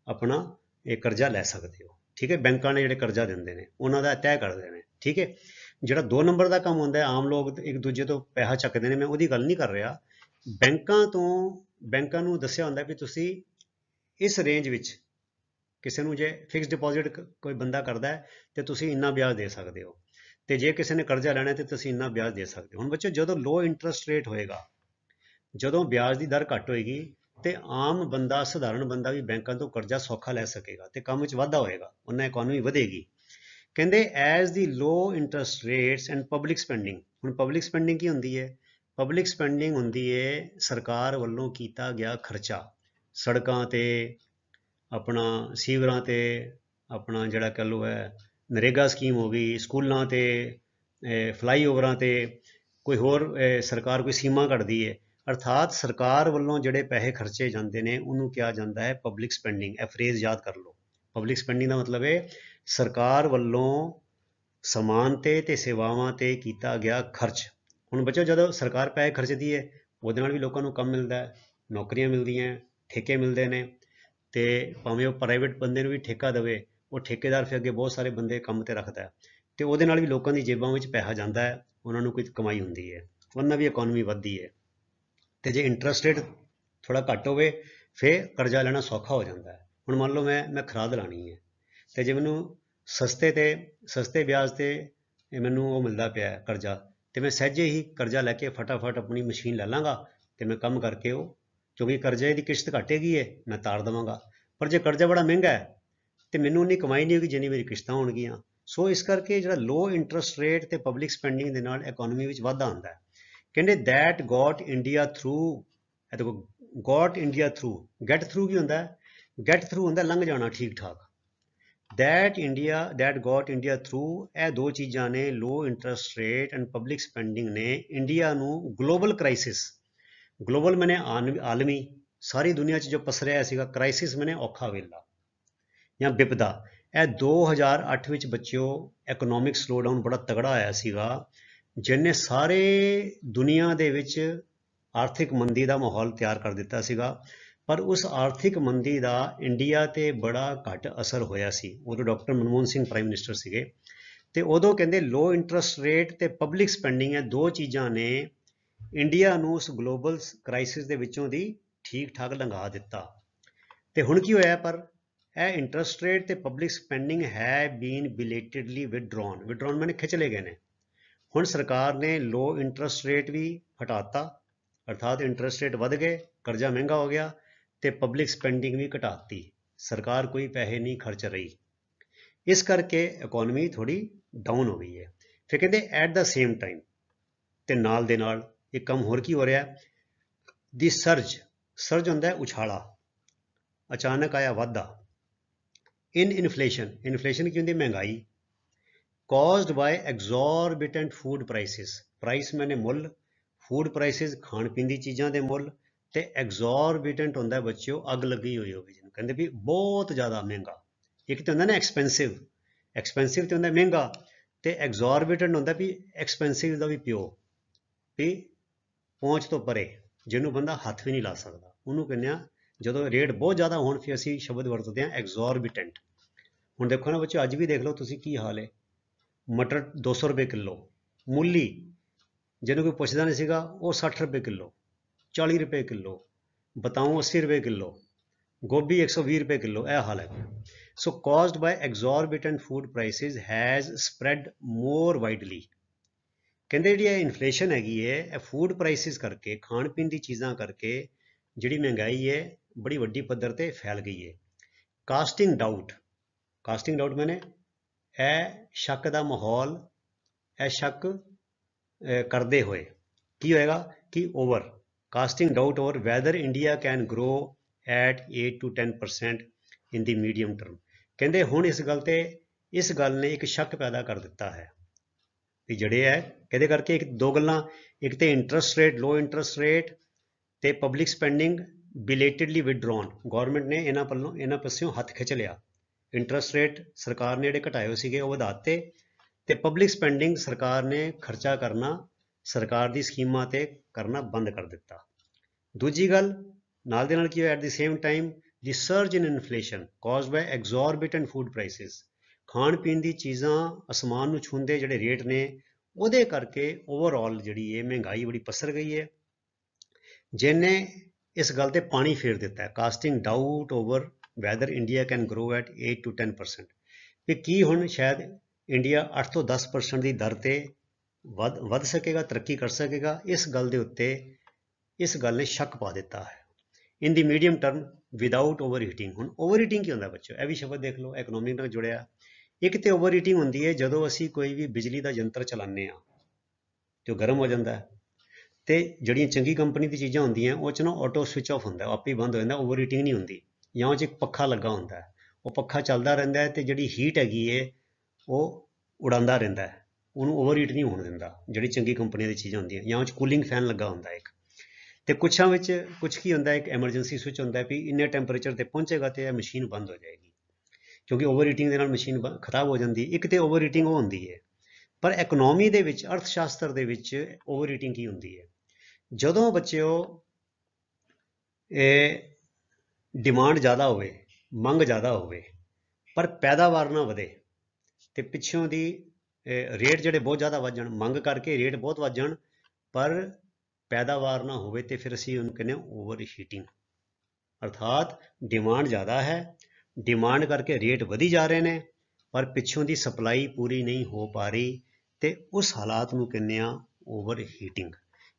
अपना एक कर्जा लै सकते हो, ठीक है। बैंकों ने जो कर्जा देंगे ने उन्होंने तय करते हैं, ठीक है। जोड़ा 2 नंबर का काम होंगे, आम लोग एक दूजे तो पैसा चकते हैं, मैं वो गल नहीं कर रहा। बैंकों नूं दस्सिया होंदा भी तुसी इस रेंज विच किसी नूं जे फिक्स डिपॉजिट कोई बंदा करता है तो तुसी इन्ना ब्याज दे सकते हो, तो जे किसी ने कर्जा लैना तो तुसी इन्ना ब्याज दे सकते हो। हुण बच्चों जो लो इंटरस्ट रेट होएगा, जो ब्याज की दर घट होएगी, तो आम बंदा सधारण बंदा भी बैंकों तो कर्जा सौखा लै सकेगा, तो काम च वाधा होएगा, उन्हें इकॉनमी वधेगी। कहते as the low interest rates and public spending. हुण पब्लिक स्पेंडिंग की होंदी है, पब्लिक स्पेंडिंग होंदी है सरकार वालों कीता गया खर्चा, सड़कों ते अपना सीवरां ते अपना जिहड़ा कह लो है नरेगा स्कीम हो गई, स्कूलों ते फ्लाईओवरां ते कोई होर सरकार कोई स्कीमां कढदी है, अर्थात सरकार ਵੱਲੋਂ ਜਿਹੜੇ ਪੈਸੇ ਖਰਚੇ ਜਾਂਦੇ ਨੇ ਉਹਨੂੰ ਕਿਹਾ ਜਾਂਦਾ ਹੈ ਪਬਲਿਕ ਸਪੈਂਡਿੰਗ। ਇਹ ਫਰੇਜ਼ ਯਾਦ ਕਰ ਲਓ। ਪਬਲਿਕ ਸਪੈਂਡਿੰਗ ਦਾ ਮਤਲਬ ਹੈ ਸਰਕਾਰ ਵੱਲੋਂ ਸਮਾਨ ਤੇ ਸੇਵਾਵਾਂ ਤੇ ਕੀਤਾ ਗਿਆ ਖਰਚ। ਹੁਣ ਬੱਚੋ ਜਦੋਂ ਸਰਕਾਰ ਪੈਸੇ ਖਰਚਦੀ ਹੈ ਉਹਦੇ ਨਾਲ ਵੀ ਲੋਕਾਂ ਨੂੰ ਕੰਮ ਮਿਲਦਾ ਹੈ, ਨੌਕਰੀਆਂ ਮਿਲਦੀਆਂ, ਠੇਕੇ ਮਿਲਦੇ ਨੇ, ਤੇ ਭਾਵੇਂ ਉਹ ਪ੍ਰਾਈਵੇਟ ਬੰਦੇ ਨੂੰ ਵੀ ਠੇਕਾ ਦੇਵੇ, ਉਹ ਠੇਕੇਦਾਰ ਫਿਰ ਅੱਗੇ ਬਹੁਤ ਸਾਰੇ ਬੰਦੇ ਕੰਮ ਤੇ ਰੱਖਦਾ ਤੇ ਉਹਦੇ ਨਾਲ ਵੀ ਲੋਕਾਂ ਦੀ ਜੇਬਾਂ ਵਿੱਚ ਪੈਸਾ ਜਾਂਦਾ ਹੈ, ਉਹਨਾਂ ਨੂੰ ਕੋਈ ਕਮਾਈ ਹੁੰਦੀ ਹੈ, ਉਹਨਾਂ ਵੀ ਇਕੋਨਮੀ ਵੱਧਦੀ ਹੈ। ਤੇ ਜੇ ਇੰਟਰਸਟ ਰੇਟ ਥੋੜ੍ਹਾ ਘੱਟ ਹੋਵੇ ਫਿਰ ਕਰਜ਼ਾ ਲੈਣਾ ਸੌਖਾ ਹੋ ਜਾਂਦਾ ਹੈ। ਹੁਣ ਮੰਨ ਲਓ ਮੈਂ ਖਰਾਦ ਲਾਣੀ ਹੈ ਤੇ ਜੇ ਮੈਨੂੰ ਸਸਤੇ ਵਿਆਜ ਤੇ ਮੈਨੂੰ ਉਹ ਮਿਲਦਾ ਪਿਆ ਕਰਜ਼ਾ, ਤੇ ਮੈਂ ਸਹਿਜੇ ਹੀ ਕਰਜ਼ਾ ਲੈ ਕੇ ਫਟਾਫਟ ਆਪਣੀ ਮਸ਼ੀਨ ਲੈ ਲਾਂਗਾ ਤੇ ਮੈਂ ਕੰਮ ਕਰਕੇ ਉਹ, ਕਿਉਂਕਿ ਕਰਜ਼ੇ ਦੀ ਕਿਸ਼ਤ ਘਟੇਗੀ ਹੈ, ਮੈਂ ਤਾਰ ਦੇਵਾਂਗਾ। ਪਰ ਜੇ ਕਰਜ਼ਾ ਬੜਾ ਮਹਿੰਗਾ ਹੈ ਤੇ ਮੈਨੂੰ ਉਨੀ ਕਮਾਈ ਨਹੀਂ ਹੋਗੀ ਜਿੰਨੀ ਮੇਰੀ ਕਿਸ਼ਤਾਂ ਹੋਣਗੀਆਂ। ਸੋ ਇਸ ਕਰਕੇ ਜਿਹੜਾ ਲੋ ਇੰਟਰਸਟ ਰੇਟ ਤੇ ਪਬਲਿਕ ਸਪੈਂਡਿੰਗ ਦੇ ਨਾਲ ਇਕੋਨਮੀ ਵਿੱਚ ਵਾਧਾ ਹੁੰਦਾ ਹੈ। ਕਹਿੰਦੇ ਦੈਟ ਗੋਟ ਇੰਡੀਆ ਥਰੂ, ਇਹ ਦੇਖੋ got India through, get through ਕੀ ਹੁੰਦਾ ਹੈ? ਗੈਟ ਥਰੂ ਹੁੰਦਾ ਲੰਘ ਜਾਣਾ ਠੀਕ ਠਾਕ। ਦੈਟ ਗੋਟ ਇੰਡੀਆ ਥਰੂ, ਇਹ ਦੋ ਚੀਜ਼ਾਂ ਨੇ, low interest rate and public spending ਨੇ ਇੰਡੀਆ ਨੂੰ ਗਲੋਬਲ ਕ੍ਰਾਈਸਿਸ, ਗਲੋਬਲ ਮੈਨੇ ਆਲਮੀ, ਸਾਰੀ ਦੁਨੀਆ 'ਚ ਜੋ ਪਸਰਿਆ ਸੀਗਾ, ਕ੍ਰਾਈਸਿਸ ਮੈਨੇ ਔਖਾ ਵੇਲਾ ਜਾਂ ਵਿਪਦਾ, ਇਹ 2008 ਵਿੱਚ ਬੱਚਿਓ ਇਕਨੋਮਿਕ ਸਲੋਡਾਊਨ ਬੜਾ ਤਗੜਾ ਆਇਆ ਸੀਗਾ, ਜਿਹਨੇ ਸਾਰੇ ਦੁਨੀਆ ਦੇ ਵਿੱਚ ਆਰਥਿਕ ਮੰਦੀ ਦਾ ਮਾਹੌਲ ਤਿਆਰ ਕਰ ਦਿੱਤਾ ਸੀਗਾ। ਪਰ ਉਸ ਆਰਥਿਕ ਮੰਦੀ ਦਾ ਇੰਡੀਆ ਤੇ ਬੜਾ ਘੱਟ ਅਸਰ ਹੋਇਆ ਸੀ। ਉਦੋਂ doctor Manmohan Singh prime minister ਸੀਗੇ ਤੇ ਉਦੋਂ ਕਹਿੰਦੇ ਲੋ ਇੰਟਰਸਟ ਰੇਟ ਤੇ ਪਬਲਿਕ ਸਪੈਂਡਿੰਗ, ਇਹ ਦੋ ਚੀਜ਼ਾਂ ਨੇ ਇੰਡੀਆ ਨੂੰ ਉਸ ਗਲੋਬਲ ਕ੍ਰਾਈਸਿਸ ਦੇ ਵਿੱਚੋਂ ਦੀ ਠੀਕ ਠਾਕ ਲੰਘਾ ਦਿੱਤਾ। ਤੇ ਹੁਣ ਕੀ ਹੋਇਆ? ਪਰ ਇਹ ਇੰਟਰਸਟ ਰੇਟ ਤੇ ਪਬਲਿਕ ਸਪੈਂਡਿੰਗ ਹੈ ਬੀਨ ਬਿਲੇਟਡਲੀ ਵਿਦਡਰਾਨ, ਵਿਦਡਰਾਨ ਮੈਨੇ ਖਿੱਚ ਲਏ ਗਏ ਨੇ। ਹੁਣ ਸਰਕਾਰ ਨੇ ਲੋ ਇੰਟਰਸਟ ਰੇਟ ਵੀ ਹਟਾਤਾ, ਅਰਥਾਤ ਇੰਟਰਸਟ ਰੇਟ ਵੱਧ ਗਏ, ਕਰਜ਼ਾ ਮਹਿੰਗਾ ਹੋ ਗਿਆ ਤੇ ਪਬਲਿਕ ਸਪੈਂਡਿੰਗ ਵੀ ਘਟਾਤੀ, ਸਰਕਾਰ ਕੋਈ ਪੈਸੇ ਨਹੀਂ ਖਰਚ ਰਹੀ। ਇਸ ਕਰਕੇ ਇਕੋਨਮੀ ਥੋੜੀ ਡਾਊਨ ਹੋ ਗਈ ਹੈ। ਫਿਰ ਕਹਿੰਦੇ ਐਟ ਦਾ ਸੇਮ ਟਾਈਮ, ਤੇ ਨਾਲ ਦੇ ਨਾਲ ਇੱਕ ਕੰਮ ਹੋਰ ਕੀ ਹੋ ਰਿਹਾ, ਦੀ ਸਰਜ, ਸਰਜ ਹੁੰਦਾ ਹੈ ਉਛਾਲਾ, ਅਚਾਨਕ ਆਇਆ ਵਾਧਾ। ਇਨਫਲੇਸ਼ਨ, ਇਨਫਲੇਸ਼ਨ ਕੀ ਹੁੰਦੀ? ਮਹਿੰਗਾਈ। caused by exorbitant food prices, price ਮੈਨੇ ਮੁੱਲ, ਫੂਡ ਪ੍ਰਾਈਸਿਸ ਖਾਣ ਪੀਣ ਦੀ ਚੀਜ਼ਾਂ ਦੇ ਮੁੱਲ, ਤੇ ਐਗਜ਼ੋਰਬਿਟੈਂਟ ਹੁੰਦਾ ਬੱਚਿਓ ਅੱਗ ਲੱਗੀ ਹੋਈ ਹੋਵੇ, ਜਿਹਨੂੰ ਕਹਿੰਦੇ ਵੀ ਬਹੁਤ ਜ਼ਿਆਦਾ ਮਹਿੰਗਾ। ਇੱਕ ਤਾਂ ਹੁੰਦਾ ਨਾ ਐਕਸਪੈਂਸਿਵ, ਐਕਸਪੈਂਸਿਵ ਤੇ ਹੁੰਦਾ ਮਹਿੰਗਾ, ਤੇ ਐਗਜ਼ੋਰਬਿਟੈਂਟ ਹੁੰਦਾ ਵੀ ਐਕਸਪੈਂਸਿਵ ਦਾ ਵੀ ਪਿਓ, ਵੀ ਪਹੁੰਚ ਤੋਂ ਪਰੇ, ਜਿਹਨੂੰ ਬੰਦਾ ਹੱਥ ਵੀ ਨਹੀਂ ਲਾ ਸਕਦਾ, ਉਹਨੂੰ ਕਹਿੰਦੇ ਆ। ਜਦੋਂ ਰੇਟ ਬਹੁਤ ਜ਼ਿਆਦਾ ਹੋਣ ਫਿਰ ਅਸੀਂ ਸ਼ਬਦ ਵਰਤਦੇ ਹਾਂ ਐਗਜ਼ੋਰਬਿਟੈਂਟ। ਹੁਣ ਦੇਖੋ ਨਾ ਬੱਚੋ, ਅੱਜ ਵੀ ਦੇਖ ਲਓ ਤੁਸੀਂ ਕੀ ਹਾਲ ਹੈ, ਮਟਰ 200 ਰੁਪਏ ਕਿਲੋ, ਮੂਲੀ ਜਿਹਨੂੰ ਕੋਈ ਪੁੱਛਦਾ ਨਹੀਂ ਸੀਗਾ ਉਹ 60 ਰੁਪਏ ਕਿਲੋ, 40 ਰੁਪਏ ਕਿਲੋ, ਬਤਾਊ 80 ਰੁਪਏ ਕਿਲੋ, ਗੋਭੀ 120 ਰੁਪਏ ਕਿਲੋ, ਇਹ ਹਾਲ ਹੈ। So caused by exorbitant food prices has spread more widely. ਕਹਿੰਦੇ ਜਿਹੜੀ ਇਹ ਇਨਫਲੇਸ਼ਨ ਹੈਗੀ ਹੈ, ਇਹ ਫੂਡ ਪ੍ਰਾਈਸਿਸ ਕਰਕੇ, ਖਾਣ ਪੀਣ ਦੀ ਚੀਜ਼ਾਂ ਕਰਕੇ ਜਿਹੜੀ ਮਹਿੰਗਾਈ ਹੈ ਬੜੀ ਵੱਡੀ ਪੱਧਰ ਤੇ ਫੈਲ ਗਈ ਹੈ। ਕਾਸਟਿੰਗ ਡਾਊਟ, ਕਾਸਟਿੰਗ ਡਾਊਟ ਮੈਨੇ ਇਹ ਸ਼ੱਕ ਦਾ ਮਾਹੌਲ, ਇਹ ਸ਼ੱਕ ਕਰਦੇ ਹੋਏ ਕੀ ਹੋਏਗਾ ਕਿ over, casting doubt over whether India can grow at 8 to 10% in the medium term. ਕਹਿੰਦੇ ਹੁਣ ਇਸ ਗੱਲ ਨੇ ਇੱਕ ਸ਼ੱਕ ਪੈਦਾ ਕਰ ਦਿੱਤਾ ਹੈ ਵੀ ਜਿਹੜੇ ਹੈ ਇਹਦੇ ਕਰਕੇ ਦੋ ਗੱਲਾਂ, ਇੱਕ ਤੇ ਇੰਟਰਸਟ ਰੇਟ, ਲੋ ਇੰਟਰਸਟ ਰੇਟ ਤੇ ਪਬਲਿਕ ਸਪੈਂਡਿੰਗ ਬਿਲੇਟਡਲੀ ਵਿਦਡਰਾਨ, ਗੌਰਮੈਂਟ ਨੇ ਇਹਨਾਂ ਪਾਸਿਓਂ ਹੱਥ ਖਿੱਚ ਲਿਆ। ਇੰਟਰਸਟ ਰੇਟ ਸਰਕਾਰ ਨੇ ਜਿਹੜੇ ਘਟਾਏ ਸੀਗੇ ਉਹ ਵਧਾਤੇ, ਤੇ ਪਬਲਿਕ ਸਪੈਂਡਿੰਗ ਸਰਕਾਰ ਨੇ ਖਰਚਾ ਕਰਨਾ, ਸਰਕਾਰ ਦੀ ਸਕੀਮਾਂ ਤੇ ਕਰਨਾ ਬੰਦ ਕਰ ਦਿੱਤਾ। ਦੂਜੀ ਗੱਲ ਨਾਲ ਦੇ ਨਾਲ ਕੀ ਹੋਇਆ, at the same time the ਸਰਜ in inflation ਕਾਜ਼ਡ by exorbitant food prices, ਖਾਣ ਪੀਣ ਦੀ ਚੀਜ਼ਾਂ ਅਸਮਾਨ ਨੂੰ ਛੂੰਹਦੇ ਜਿਹੜੇ ਰੇਟ ਨੇ ਉਹਦੇ ਕਰਕੇ ਓਵਰਆਲ ਜਿਹੜੀ ਇਹ ਮਹਿੰਗਾਈ ਬੜੀ ਪਸਰ ਗਈ ਹੈ, ਜਿਹਨੇ ਇਸ ਗੱਲ ਤੇ ਪਾਣੀ ਫੇਰ ਦਿੱਤਾ ਹੈ। Casting doubt over whether India can grow at 8 to 10%, ਵੀ ਕੀ ਹੁਣ ਸ਼ਾਇਦ ਇੰਡੀਆ 8 ਤੋਂ 10% ਦੀ ਦਰ ਤੇ ਵੱਧ ਸਕੇਗਾ, ਤਰੱਕੀ ਕਰ ਸਕੇਗਾ। ਇਸ ਗੱਲ ਦੇ ਉੱਤੇ ਇਸ ਗੱਲ ਨੇ ਸ਼ੱਕ ਪਾ ਦਿੱਤਾ ਹੈ। ਇਨ the medium term without over heating. ਹੁਣ ਓਵਰ ਹੀਟਿੰਗ ਕੀ ਹੁੰਦਾ ਬੱਚੋ, ਇਹ ਵੀ ਸ਼ਬਦ ਦੇਖ ਲਓ, ਇਕਨੋਮਿਕ ਨਾਲ ਜੁੜਿਆ। ਇੱਕ ਤੇ ਓਵਰ ਹੀਟਿੰਗ ਹੁੰਦੀ ਹੈ ਜਦੋਂ ਅਸੀਂ ਕੋਈ ਵੀ ਬਿਜਲੀ ਦਾ ਯੰਤਰ ਚਲਾਉਂਦੇ ਹਾਂ ਤੇ ਉਹ ਗਰਮ ਹੋ ਜਾਂਦਾ ਹੈ, ਤੇ ਜਿਹੜੀਆਂ ਚੰਗੀ ਕੰਪਨੀ ਦੀ ਚੀਜ਼ਾਂ ਹੁੰਦੀਆਂ ਉਹ 'ਚ ਨਾ ਆਟੋ ਸਵਿਚ ਆਫ ਹੁੰਦਾ, ਆਪੇ ਹੀ ਬੰਦ ਹੋ ਜਾਂਦਾ, ਓਵਰ ਹੀਟਿੰਗ ਨਹੀਂ ਹੁੰਦੀ। ਜਾਂ ਉਹ 'ਚ ਇੱਕ ਪੱਖਾ ਲੱਗਾ ਹੁੰਦਾ ਹੈ, ਉਹ ਪੱਖਾ ਚੱਲਦਾ ਰਹਿੰਦਾ ਹੈ ਤੇ ਜਿਹੜੀ ਹੀਟ ਹੈਗੀ ਹੈ ਉਹ ਉਡਾਉਂਦਾ ਰਹਿੰਦਾ ਹੈ, ਉਹਨੂੰ ਓਵਰ ਹੀਟ ਨਹੀਂ ਹੋਣ ਦਿੰਦਾ। ਜਿਹੜੀ ਚੰਗੀ ਕੰਪਨੀਆਂ ਦੀ ਚੀਜ਼ਾਂ ਹੁੰਦੀਆਂ, ਜਾਂ ਉਹ 'ਚ ਕੂਲਿੰਗ ਫੈਨ ਲੱਗਾ ਹੁੰਦਾ ਇੱਕ। ਤੇ ਕੁਛਾਂ ਵਿੱਚ ਕੁਛ ਕੀ ਹੁੰਦਾ, ਇੱਕ ਐਮਰਜੈਂਸੀ ਸਵਿਚ ਹੁੰਦਾ ਵੀ ਇੰਨੇ ਟੈਂਪਰੇਚਰ ਤੇ ਪਹੁੰਚੇਗਾ ਤੇ ਇਹ ਮਸ਼ੀਨ ਬੰਦ ਹੋ ਜਾਏਗੀ, ਕਿਉਂਕਿ ਓਵਰ ਹੀਟਿੰਗ ਦੇ ਨਾਲ ਮਸ਼ੀਨ ਖਰਾਬ ਹੋ ਜਾਂਦੀ। ਇੱਕ ਤੇ ਓਵਰ ਹੀਟਿੰਗ ਉਹ ਹੁੰਦੀ ਹੈ। ਪਰ ਇਕਨੋਮੀ ਦੇ ਵਿੱਚ, ਅਰਥ ਸ਼ਾਸਤਰ ਦੇ ਵਿੱਚ ਓਵਰ ਹੀਟਿੰਗ ਕੀ ਹੁੰਦੀ ਹੈ? ਜਦੋਂ ਬੱਚਿਓ ਇਹ ਡਿਮਾਂਡ ਜ਼ਿਆਦਾ ਹੋਵੇ, ਮੰਗ ਜ਼ਿਆਦਾ ਹੋਵੇ, ਪਰ ਪੈਦਾਵਾਰ ਨਾ ਵਧੇ, ਤੇ ਪਿੱਛੋਂ ਦੀ ਰੇਟ ਜਿਹੜੇ ਬਹੁਤ ਜ਼ਿਆਦਾ ਵੱਧ ਜਾਣ, ਮੰਗ ਕਰਕੇ ਰੇਟ ਬਹੁਤ ਵੱਧ ਜਾਣ, ਪਰ ਪੈਦਾਵਾਰ ਨਾ ਹੋਵੇ, ਤੇ ਫਿਰ ਅਸੀਂ ਉਹਨੂੰ ਕਹਿੰਦੇ ਹਾਂ ਓਵਰ ਹੀਟਿੰਗ। ਅਰਥਾਤ ਡਿਮਾਂਡ ਜ਼ਿਆਦਾ ਹੈ, ਡਿਮਾਂਡ ਕਰਕੇ ਰੇਟ ਵਧੀ ਜਾ ਰਹੇ ਨੇ, ਪਰ ਪਿੱਛੋਂ ਦੀ ਸਪਲਾਈ ਪੂਰੀ ਨਹੀਂ ਹੋ ਪਾ ਰਹੀ, ਤੇ ਉਸ ਹਾਲਾਤ ਨੂੰ ਕਹਿੰਦੇ ਆ ਓਵਰ ਹੀਟਿੰਗ।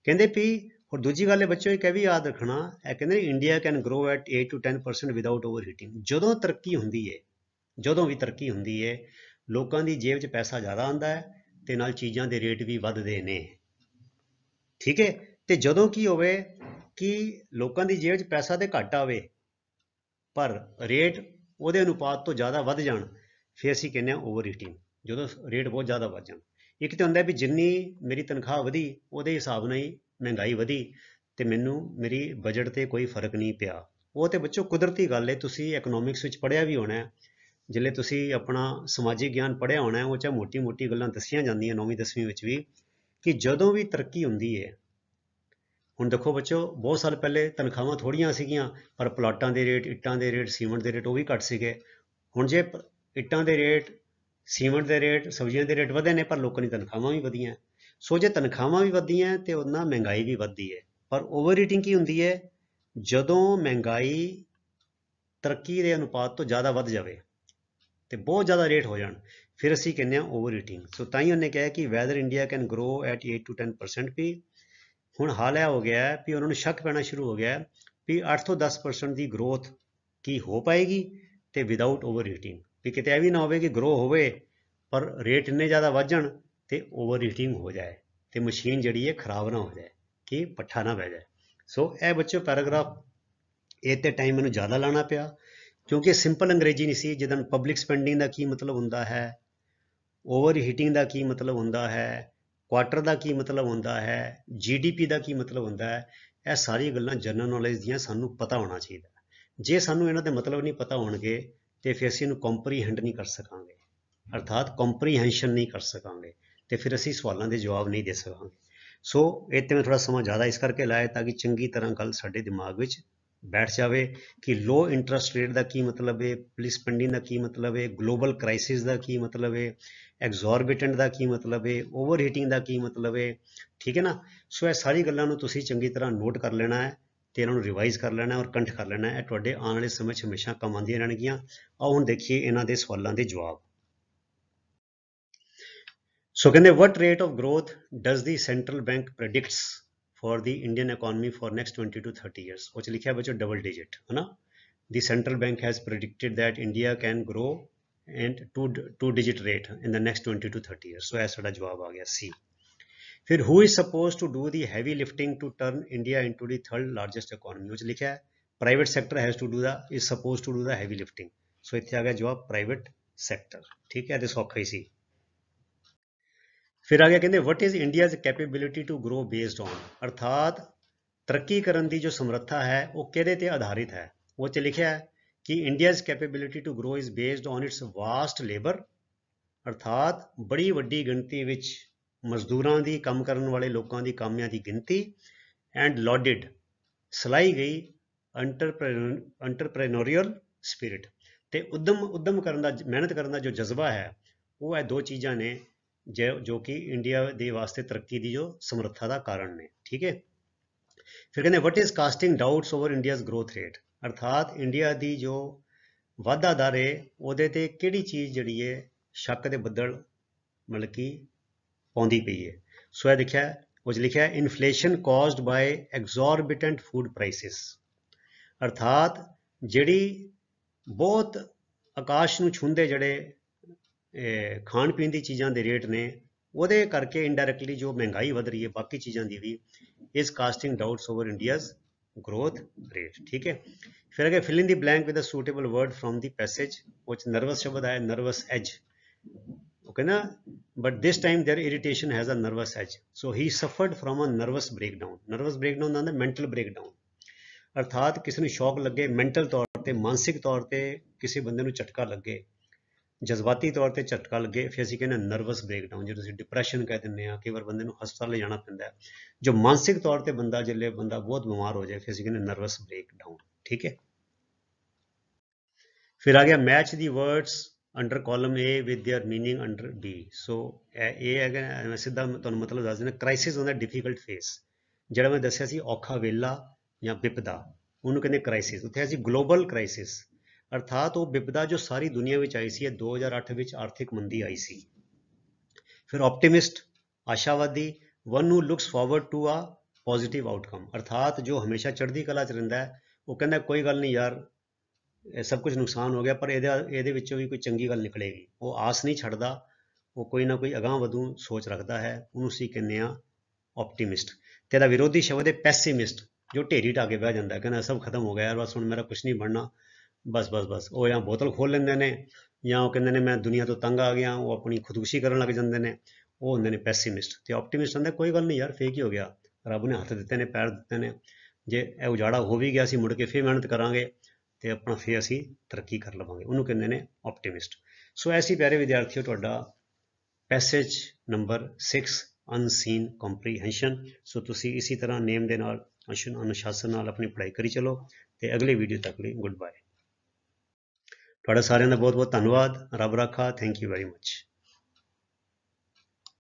ਕਹਿੰਦੇ ਵੀ, ਔਰ ਦੂਜੀ ਗੱਲ ਹੈ ਬੱਚਿਓ, ਇੱਕ ਇਹ ਵੀ ਯਾਦ ਰੱਖਣਾ, ਇਹ ਕਹਿੰਦੇ India can grow at 8 to 10% without over heating. ਜਦੋਂ ਤਰੱਕੀ ਹੁੰਦੀ ਹੈ, ਜਦੋਂ ਵੀ ਤਰੱਕੀ ਹੁੰਦੀ ਹੈ, ਲੋਕਾਂ ਦੀ ਜੇਬ 'ਚ ਪੈਸਾ ਜ਼ਿਆਦਾ ਆਉਂਦਾ ਹੈ, ਤੇ ਨਾਲ ਚੀਜ਼ਾਂ ਦੇ ਰੇਟ ਵੀ ਵੱਧਦੇ ਨੇ, ਠੀਕ ਹੈ। ਤੇ ਜਦੋਂ ਕੀ ਹੋਵੇ ਕਿ ਲੋਕਾਂ ਦੀ ਜੇਬ 'ਚ ਪੈਸਾ ਤੇ ਘੱਟ ਆਵੇ, ਪਰ ਰੇਟ ਉਹਦੇ ਅਨੁਪਾਤ ਤੋਂ ਜ਼ਿਆਦਾ ਵੱਧ ਜਾਣ, ਫਿਰ ਅਸੀਂ ਕਹਿੰਦੇ ਹਾਂ ਓਵਰ ਹੀਟਿੰਗ। ਜਦੋਂ ਰੇਟ ਬਹੁਤ ਜ਼ਿਆਦਾ ਵੱਧ ਜਾਣ, ਇੱਕ ਤਾਂ ਹੁੰਦਾ ਵੀ ਜਿੰਨੀ ਮੇਰੀ ਤਨਖਾਹ ਵਧੀ ਉਹਦੇ ਹਿਸਾਬ ਨਾਲ ਹੀ ਮਹਿੰਗਾਈ ਵਧੀ, ਤੇ ਮੈਨੂੰ ਮੇਰੀ ਬਜਟ ਤੇ ਕੋਈ ਫਰਕ ਨਹੀਂ ਪਿਆ। ਉਹ ਤੇ ਬੱਚੋ ਕੁਦਰਤੀ ਗੱਲ ਹੈ, ਤੁਸੀਂ ਇਕਨੋਮਿਕਸ ਵਿੱਚ ਪੜ੍ਹਿਆ ਵੀ ਹੋਣਾ, ਜਿਲੇ ਤੁਸੀਂ ਆਪਣਾ ਸਮਾਜਿਕ ਗਿਆਨ ਪੜ੍ਹਿਆ ਹੋਣਾ, ਉਹ 'ਚ ਮੋਟੀ ਮੋਟੀ ਗੱਲਾਂ ਦੱਸੀਆਂ ਜਾਂਦੀਆਂ 9ਵੀਂ 10ਵੀਂ ਵਿੱਚ ਵੀ, ਕਿ ਜਦੋਂ ਵੀ ਤਰੱਕੀ ਹੁੰਦੀ ਹੈ, ਹੁਣ ਦੇਖੋ ਬੱਚੋ, ਬਹੁਤ ਸਾਲ ਪਹਿਲੇ ਤਨਖਾਹਾਂ ਥੋੜ੍ਹੀਆਂ ਸੀਗੀਆਂ, ਪਰ ਪਲਾਟਾਂ ਦੇ ਰੇਟ, ਇੱਟਾਂ ਦੇ ਰੇਟ, ਸੀਮੈਂਟ ਦੇ ਰੇਟ ਉਹ ਵੀ ਘੱਟ ਸੀਗੇ। ਹੁਣ ਜੇ ਇੱਟਾਂ ਦੇ ਰੇਟ, ਸੀਮੈਂਟ ਦੇ ਰੇਟ, ਸਬਜ਼ੀਆਂ ਦੇ ਰੇਟ ਵਧੇ ਨੇ, ਪਰ ਲੋਕਾਂ ਦੀ ਤਨਖਾਹਾਂ ਵੀ ਵਧੀਆਂ। ਸੋ ਜੇ ਤਨਖਾਹਾਂ ਵੀ ਵਧੀਆਂ ਤੇ ਉਹਨਾਂ ਮਹਿੰਗਾਈ ਵੀ ਵੱਧਦੀ ਹੈ। ਪਰ ਓਵਰ ਹੀਟਿੰਗ ਕੀ ਹੁੰਦੀ ਹੈ? ਜਦੋਂ ਮਹਿੰਗਾਈ ਤਰੱਕੀ ਦੇ ਅਨੁਪਾਤ ਤੋਂ ਜ਼ਿਆਦਾ ਵੱਧ ਜਾਵੇ ਤੇ ਬਹੁਤ ਜ਼ਿਆਦਾ ਰੇਟ ਹੋ ਜਾਣ, ਫਿਰ ਅਸੀਂ ਕਹਿੰਦੇ ਹਾਂ ਓਵਰ ਹੀਟਿੰਗ। ਸੋ ਤਾਂ ਹੀ ਉਹਨੇ ਕਿਹਾ ਕਿ weather India can grow at 8 to 10% ਵੀ। ਹੁਣ ਹਾਲ ਇਹ ਹੋ ਗਿਆ ਵੀ ਉਹਨਾਂ ਨੂੰ ਸ਼ੱਕ ਪੈਣਾ ਸ਼ੁਰੂ ਹੋ ਗਿਆ ਵੀ 8 ਤੋਂ 10% ਦੀ ਗਰੋਥ ਕੀ ਹੋ ਪਾਏਗੀ, ਤੇ ਵਿਦਾਊਟ ਓਵਰ ਹੀਟਿੰਗ। ਵੀ ਕਿਤੇ ਇਹ ਵੀ ਨਾ ਹੋਵੇ ਕਿ ਗਰੋ ਹੋਵੇ ਪਰ ਰੇਟ ਇੰਨੇ ਜ਼ਿਆਦਾ ਵੱਧ ਜਾਣ ਤੇ ਓਵਰ ਹੀਟਿੰਗ ਹੋ ਜਾਏ, ਤੇ ਮਸ਼ੀਨ ਜਿਹੜੀ ਹੈ ਖਰਾਬ ਨਾ ਹੋ ਜਾਏ, ਕਿ ਪੱਠਾ ਨਾ ਬਹਿ ਜਾਏ। ਸੋ ਇਹ ਬੱਚਿਓ ਪੈਰਾਗ੍ਰਾਫ, ਇਹ ਤੇ ਟਾਈਮ ਮੈਨੂੰ ਜ਼ਿਆਦਾ ਲਾਣਾ ਪਿਆ, ਕਿਉਂਕਿ ਸਿੰਪਲ ਅੰਗਰੇਜ਼ੀ ਨਹੀਂ ਸੀ। ਜਿੱਦਾਂ ਪਬਲਿਕ ਸਪੈਂਡਿੰਗ ਦਾ ਕੀ ਮਤਲਬ ਹੁੰਦਾ ਹੈ, ਓਵਰ ਹੀਟਿੰਗ ਦਾ ਕੀ ਮਤਲਬ ਹੁੰਦਾ ਹੈ, ਕੁਆਟਰ ਦਾ ਕੀ ਮਤਲਬ ਹੁੰਦਾ ਹੈ, GDP ਦਾ ਕੀ ਮਤਲਬ ਹੁੰਦਾ ਹੈ, ਇਹ ਸਾਰੀਆਂ ਗੱਲਾਂ ਜਨਰਲ ਨੌਲੇਜ ਦੀਆਂ ਸਾਨੂੰ ਪਤਾ ਹੋਣਾ ਚਾਹੀਦਾ। ਜੇ ਸਾਨੂੰ ਇਹਨਾਂ ਦੇ ਮਤਲਬ ਨਹੀਂ ਪਤਾ ਹੋਣਗੇ, ਤੇ ਫਿਰ ਅਸੀਂ ਇਹਨੂੰ ਕੰਪਰੀਹੈਂਡ ਨਹੀਂ ਕਰ ਸਕਾਂਗੇ, ਅਰਥਾਤ ਕੰਪਰੀਹੈਂਸ਼ਨ ਨਹੀਂ ਕਰ ਸਕਾਂਗੇ, ਤੇ ਫਿਰ ਅਸੀਂ ਸਵਾਲਾਂ ਦੇ ਜਵਾਬ ਨਹੀਂ ਦੇ ਸਕਾਂਗੇ। ਸੋ ਇਹ ਤੇ ਮੈਂ ਥੋੜ੍ਹਾ ਸਮਾਂ ਜ਼ਿਆਦਾ ਇਸ ਕਰਕੇ ਲਾਇਆ ਤਾਂ ਕਿ ਚੰਗੀ ਤਰ੍ਹਾਂ ਗੱਲ ਸਾਡੇ ਦਿਮਾਗ ਵਿੱਚ ਬੈਠ ਜਾਵੇ ਕਿ ਲੋ ਇੰਟਰਸਟ ਰੇਟ ਦਾ ਕੀ ਮਤਲਬ ਹੈ, ਪਬਲਿਕ ਸਪੈਂਡਿੰਗ ਦਾ ਕੀ ਮਤਲਬ ਹੈ, ਗਲੋਬਲ ਕ੍ਰਾਈਸਿਸ ਦਾ ਕੀ ਮਤਲਬ ਹੈ, ਐਗਜ਼ੋਰਬਿਟੈਂਟ ਦਾ ਕੀ ਮਤਲਬ ਹੈ, ਓਵਰ ਹੀਟਿੰਗ ਦਾ ਕੀ ਮਤਲਬ ਹੈ, ਠੀਕ ਹੈ ਨਾ। ਸੋ ਇਹ ਸਾਰੀ ਗੱਲਾਂ ਨੂੰ ਤੁਸੀਂ ਚੰਗੀ ਤਰ੍ਹਾਂ ਨੋਟ ਕਰ ਲੈਣਾ ਹੈ, ਤੇ ਇਹਨਾਂ ਨੂੰ ਰਿਵਾਈਜ਼ ਕਰ ਲੈਣਾ ਔਰ ਕੰਠ ਕਰ ਲੈਣਾ ਹੈ। ਇਹ ਤੁਹਾਡੇ ਆਉਣ ਵਾਲੇ ਸਮੇਂ 'ਚ ਹਮੇਸ਼ਾ ਕੰਮ ਆਉਂਦੀਆਂ ਰਹਿਣਗੀਆਂ। ਆਓ ਹੁਣ ਦੇਖੀਏ ਇਹਨਾਂ ਦੇ ਸਵਾਲਾਂ ਦੇ ਜਵਾਬ। ਸੋ ਕਹਿੰਦੇ, what rate of growth does the central bank predicts for the Indian economy for next 20 to 30 years? ਉਹ 'ਚ ਲਿਖਿਆ ਬੱਚੋ ਡਬਲ ਡਿਜਿਟ, ਹੈ ਨਾ। The central bank has predicted that India can grow and two digit rate in the next 20 to 30 years. So ਇਹ ਸਾਡਾ ਜਵਾਬ ਆ ਗਿਆ C। ਫਿਰ who is supposed to do the heavy lifting to turn India into the third largest economy? ਉਹ 'ਚ ਲਿਖਿਆ private sector is supposed to do the heavy lifting. So ਇੱਥੇ ਆ ਗਿਆ ਜਵਾਬ private sector, ਠੀਕ ਹੈ, ਤੇ ਸੌਖਾ ਹੀ ਸੀ। ਫਿਰ ਆ ਗਿਆ ਕਹਿੰਦੇ what is India's capability to grow based on? ਅਰਥਾਤ ਤਰੱਕੀ ਕਰਨ ਦੀ ਜੋ ਸਮਰੱਥਾ ਹੈ ਉਹ ਕਿਹਦੇ ਤੇ ਆਧਾਰਿਤ ਹੈ? ਉਹ 'ਚ ਲਿਖਿਆ ਕਿ India's capability to grow is based on its vast labor, ਅਰਥਾਤ ਬੜੀ ਵੱਡੀ ਗਿਣਤੀ ਵਿੱਚ ਮਜ਼ਦੂਰਾਂ ਦੀ, ਕੰਮ ਕਰਨ ਵਾਲੇ ਲੋਕਾਂ ਦੀ, ਕਾਮਿਆਂ ਦੀ ਗਿਣਤੀ, ਐਂਡ ਲਾਡਿਡ, ਸਲਾਈ ਗਈ ਐਂਟਰਪ੍ਰੇਨੋਰੀਅਲ ਸਪਿਰਿਟ, ਤੇ ਉਦਮ ਕਰਨ ਦਾ, ਮਿਹਨਤ ਕਰਨ ਦਾ ਜੋ ਜਜ਼ਬਾ ਹੈ, ਉਹ ਇਹ ਦੋ ਚੀਜ਼ਾਂ ਨੇ ਜੋ ਕਿ ਇੰਡੀਆ ਦੇ ਵਾਸਤੇ ਤਰੱਕੀ ਦੀ ਜੋ ਸਮਰੱਥਾ ਦਾ ਕਾਰਨ ਨੇ, ਠੀਕ ਹੈ। ਫਿਰ ਕਹਿੰਦੇ what is casting doubts over India's growth rate? ਅਰਥਾਤ ਇੰਡੀਆ ਦੀ ਜੋ ਵਾਧਾ ਦਰ ਹੈ ਉਹਦੇ ਤੇ ਕਿਹੜੀ ਚੀਜ਼ ਜਿਹੜੀ ਹੈ ਸ਼ੱਕ ਦੇ ਬੱਦਲ ਮਤਲਬ ਕਿ ਪਾਉਂਦੀ ਪਈ ਹੈ। ਸੋ ਇਹ ਦੇਖਿਆ, ਉਹ 'ਚ ਲਿਖਿਆ ਇਨਫਲੇਸ਼ਨ ਕਾਜ਼ਡ ਬਾਏ ਐਗਜ਼ੋਰਬਿਟੈਂਟ ਫੂਡ ਪ੍ਰਾਈਸਿਸ, ਅਰਥਾਤ ਜਿਹੜੀ ਬਹੁਤ ਆਕਾਸ਼ ਨੂੰ ਛੂੰਹਦੇ ਜਿਹੜੇ ਖਾਣ ਪੀਣ ਦੀ ਚੀਜ਼ਾਂ ਦੇ ਰੇਟ ਨੇ, ਉਹਦੇ ਕਰਕੇ ਇਨਡਾਇਰੈਕਟਲੀ ਜੋ ਮਹਿੰਗਾਈ ਵਧ ਰਹੀ ਹੈ ਬਾਕੀ ਚੀਜ਼ਾਂ ਦੀ ਵੀ, ਇਸ casting doubts over India's growth rate. ठीक है, फिर अगर fill in the blank with a suitable word from the passage, वो नर्वस शब्द आया, नर्वस एज, ओके ना, but this time their irritation has a nervous edge, so he suffered from a nervous breakdown. Nervous breakdown आंदा mental breakdown, अर्थात किसी ਨੂੰ ਸ਼ੌਕ ਲੱਗੇ, ਮੈਂਟਲ ਤੌਰ ਤੇ, ਮਾਨਸਿਕ ਤੌਰ ਤੇ ਕਿਸੇ ਬੰਦੇ ਨੂੰ ਝਟਕਾ ਲੱਗੇ, ਜਜ਼ਬਾਤੀ ਤੌਰ ਤੇ ਝਟਕਾ ਲੱਗੇ, ਫਿਰ ਅਸੀਂ ਕਹਿੰਦੇ ਨਰਵਸ ਬ੍ਰੇਕਡਾਊਨ, ਜਿਹਨੂੰ ਅਸੀਂ ਡਿਪਰੈਸ਼ਨ ਕਹਿ ਦਿੰਦੇ ਹਾਂ। ਕਈ ਵਾਰ ਬੰਦੇ ਨੂੰ ਹਸਪਤਾਲ ਲੈ ਜਾਣਾ ਪੈਂਦਾ ਹੈ। ਜੋ ਮਾਨਸਿਕ ਤੌਰ ਤੇ ਬੰਦਾ ਜਿੱਲੇ ਬੰਦਾ ਬਹੁਤ ਬਿਮਾਰ ਹੋ ਜਾਏ, ਫਿਰ ਅਸੀਂ ਕਹਿੰਦੇ ਨਰਵਸ ਬ੍ਰੇਕਡਾਊਨ। ਠੀਕ ਹੈ, ਫਿਰ ਆ ਗਿਆ match the words under column A with their meaning under B। ਸੋ ਇਹ ਹੈਗਾ, ਮੈਂ ਸਿੱਧਾ ਤੁਹਾਨੂੰ ਮਤਲਬ ਦੱਸ ਦਿੰਦਾ। ਕ੍ਰਾਈਸਿਸ ਹੁੰਦਾ ਡਿਫਿਕਲਟ ਫੇਸ, ਜਿਹੜਾ ਮੈਂ ਦੱਸਿਆ ਸੀ ਔਖਾ ਵੇਲਾ ਜਾਂ ਵਿਪਦਾ, ਉਹਨੂੰ ਕਹਿੰਦੇ ਕ੍ਰਾਈਸਿਸ। ਉੱਥੇ ਅਸੀਂ ਗਲੋਬਲ ਕ੍ਰਾਈਸਿਸ, ਅਰਥਾਤ ਉਹ ਵਿਪਦਾ ਜੋ ਸਾਰੀ ਦੁਨੀਆ ਵਿੱਚ ਆਈ ਸੀ। ਇਹ 2008 ਵਿੱਚ ਆਰਥਿਕ ਮੰਦੀ ਆਈ ਸੀ। ਫਿਰ ਆਪਟਿਮਿਸਟ, ਆਸ਼ਾਵਾਦੀ, one who looks forward to a positive outcome, ਅਰਥਾਤ ਜੋ ਹਮੇਸ਼ਾ ਚੜ੍ਹਦੀ ਕਲਾ 'ਚ ਰਹਿੰਦਾ ਹੈ। ਉਹ ਕਹਿੰਦਾ ਕੋਈ ਗੱਲ ਨਹੀਂ ਯਾਰ, ਇਹ ਸਭ ਕੁਝ ਨੁਕਸਾਨ ਹੋ ਗਿਆ, ਪਰ ਇਹਦੇ ਵਿੱਚੋਂ ਵੀ ਕੋਈ ਚੰਗੀ ਗੱਲ ਨਿਕਲੇਗੀ। ਉਹ ਆਸ ਨਹੀਂ ਛੱਡਦਾ, ਉਹ ਕੋਈ ਨਾ ਕੋਈ ਅਗਾਂਹ ਵਧੂ ਸੋਚ ਰੱਖਦਾ ਹੈ, ਉਹਨੂੰ ਅਸੀਂ ਕਹਿੰਦੇ ਹਾਂ ਆਪਟਿਮਿਸਟ। ਤੇ ਇਹਦਾ ਵਿਰੋਧੀ ਸ਼ਬਦ ਹੈ ਪੈਸਿਮਿਸਟ, ਜੋ ਢੇਰੀ ਢਾ ਕੇ ਬਹਿ ਜਾਂਦਾ, ਕਹਿੰਦਾ ਸਭ ਖਤਮ ਹੋ ਗਿਆ ਯਾਰ, ਬਸ ਹੁਣ ਮੇਰਾ ਕੁਝ ਨਹੀਂ ਬਣਨਾ, ਬਸ। ਉਹ ਜਾਂ ਬੋਤਲ ਖੋਲ ਲੈਂਦੇ ਨੇ, ਜਾਂ ਉਹ ਕਹਿੰਦੇ ਨੇ ਮੈਂ ਦੁਨੀਆ ਤੋਂ ਤੰਗ ਆ ਗਿਆ, ਉਹ ਆਪਣੀ ਖੁਦਕੁਸ਼ੀ ਕਰਨ ਲੱਗ ਜਾਂਦੇ ਨੇ, ਉਹ ਹੁੰਦੇ ਨੇ ਪੈਸਿਮਿਸਟ। ਤੇ ਆਪਟਿਮਿਸਟ ਹੁੰਦੇ ਕੋਈ ਗੱਲ ਨਹੀਂ ਯਾਰ, ਫੇਰ ਕੀ ਹੋ ਗਿਆ, ਰੱਬ ਨੇ ਹੱਥ ਦਿੱਤੇ ਨੇ, ਪੈਰ ਦਿੱਤੇ ਨੇ, ਜੇ ਇਹ ਉਜਾੜਾ ਹੋ ਵੀ ਗਿਆ, ਅਸੀਂ ਮੁੜ ਕੇ ਫੇਰ ਮਿਹਨਤ ਕਰਾਂਗੇ ਤੇ ਆਪਣਾ ਫੇਰ ਅਸੀਂ ਤਰੱਕੀ ਕਰ ਲਵਾਂਗੇ, ਉਹਨੂੰ ਕਹਿੰਦੇ ਨੇ ਆਪਟਿਮਿਸਟ। ਸੋ ਐਸੀ ਪਿਆਰੇ ਵਿਦਿਆਰਥੀਓ, ਤੁਹਾਡਾ ਪੈਸੇਜ ਨੰਬਰ 6 ਅਨਸੀਨ ਕੰਪਰੀਹੈਂਸ਼ਨ। ਸੋ ਤੁਸੀਂ ਇਸੇ ਤਰ੍ਹਾਂ ਨੇਮ ਦੇ ਨਾਲ, ਅਨੁਸ਼ਾਸਨ ਨਾਲ ਆਪਣੀ ਪੜ੍ਹਾਈ ਕਰੀ ਚਲੋ, ਤੇ ਅਗਲੇ ਵੀਡੀਓ ਤੱਕ ਲਈ ਗੁੱਡ ਬਾਏ। ਤੁਹਾਡਾ ਸਾਰਿਆਂ ਦਾ ਬਹੁਤ ਬਹੁਤ ਧੰਨਵਾਦ। ਰੱਬ ਰਾਖਾ। Thank you very much.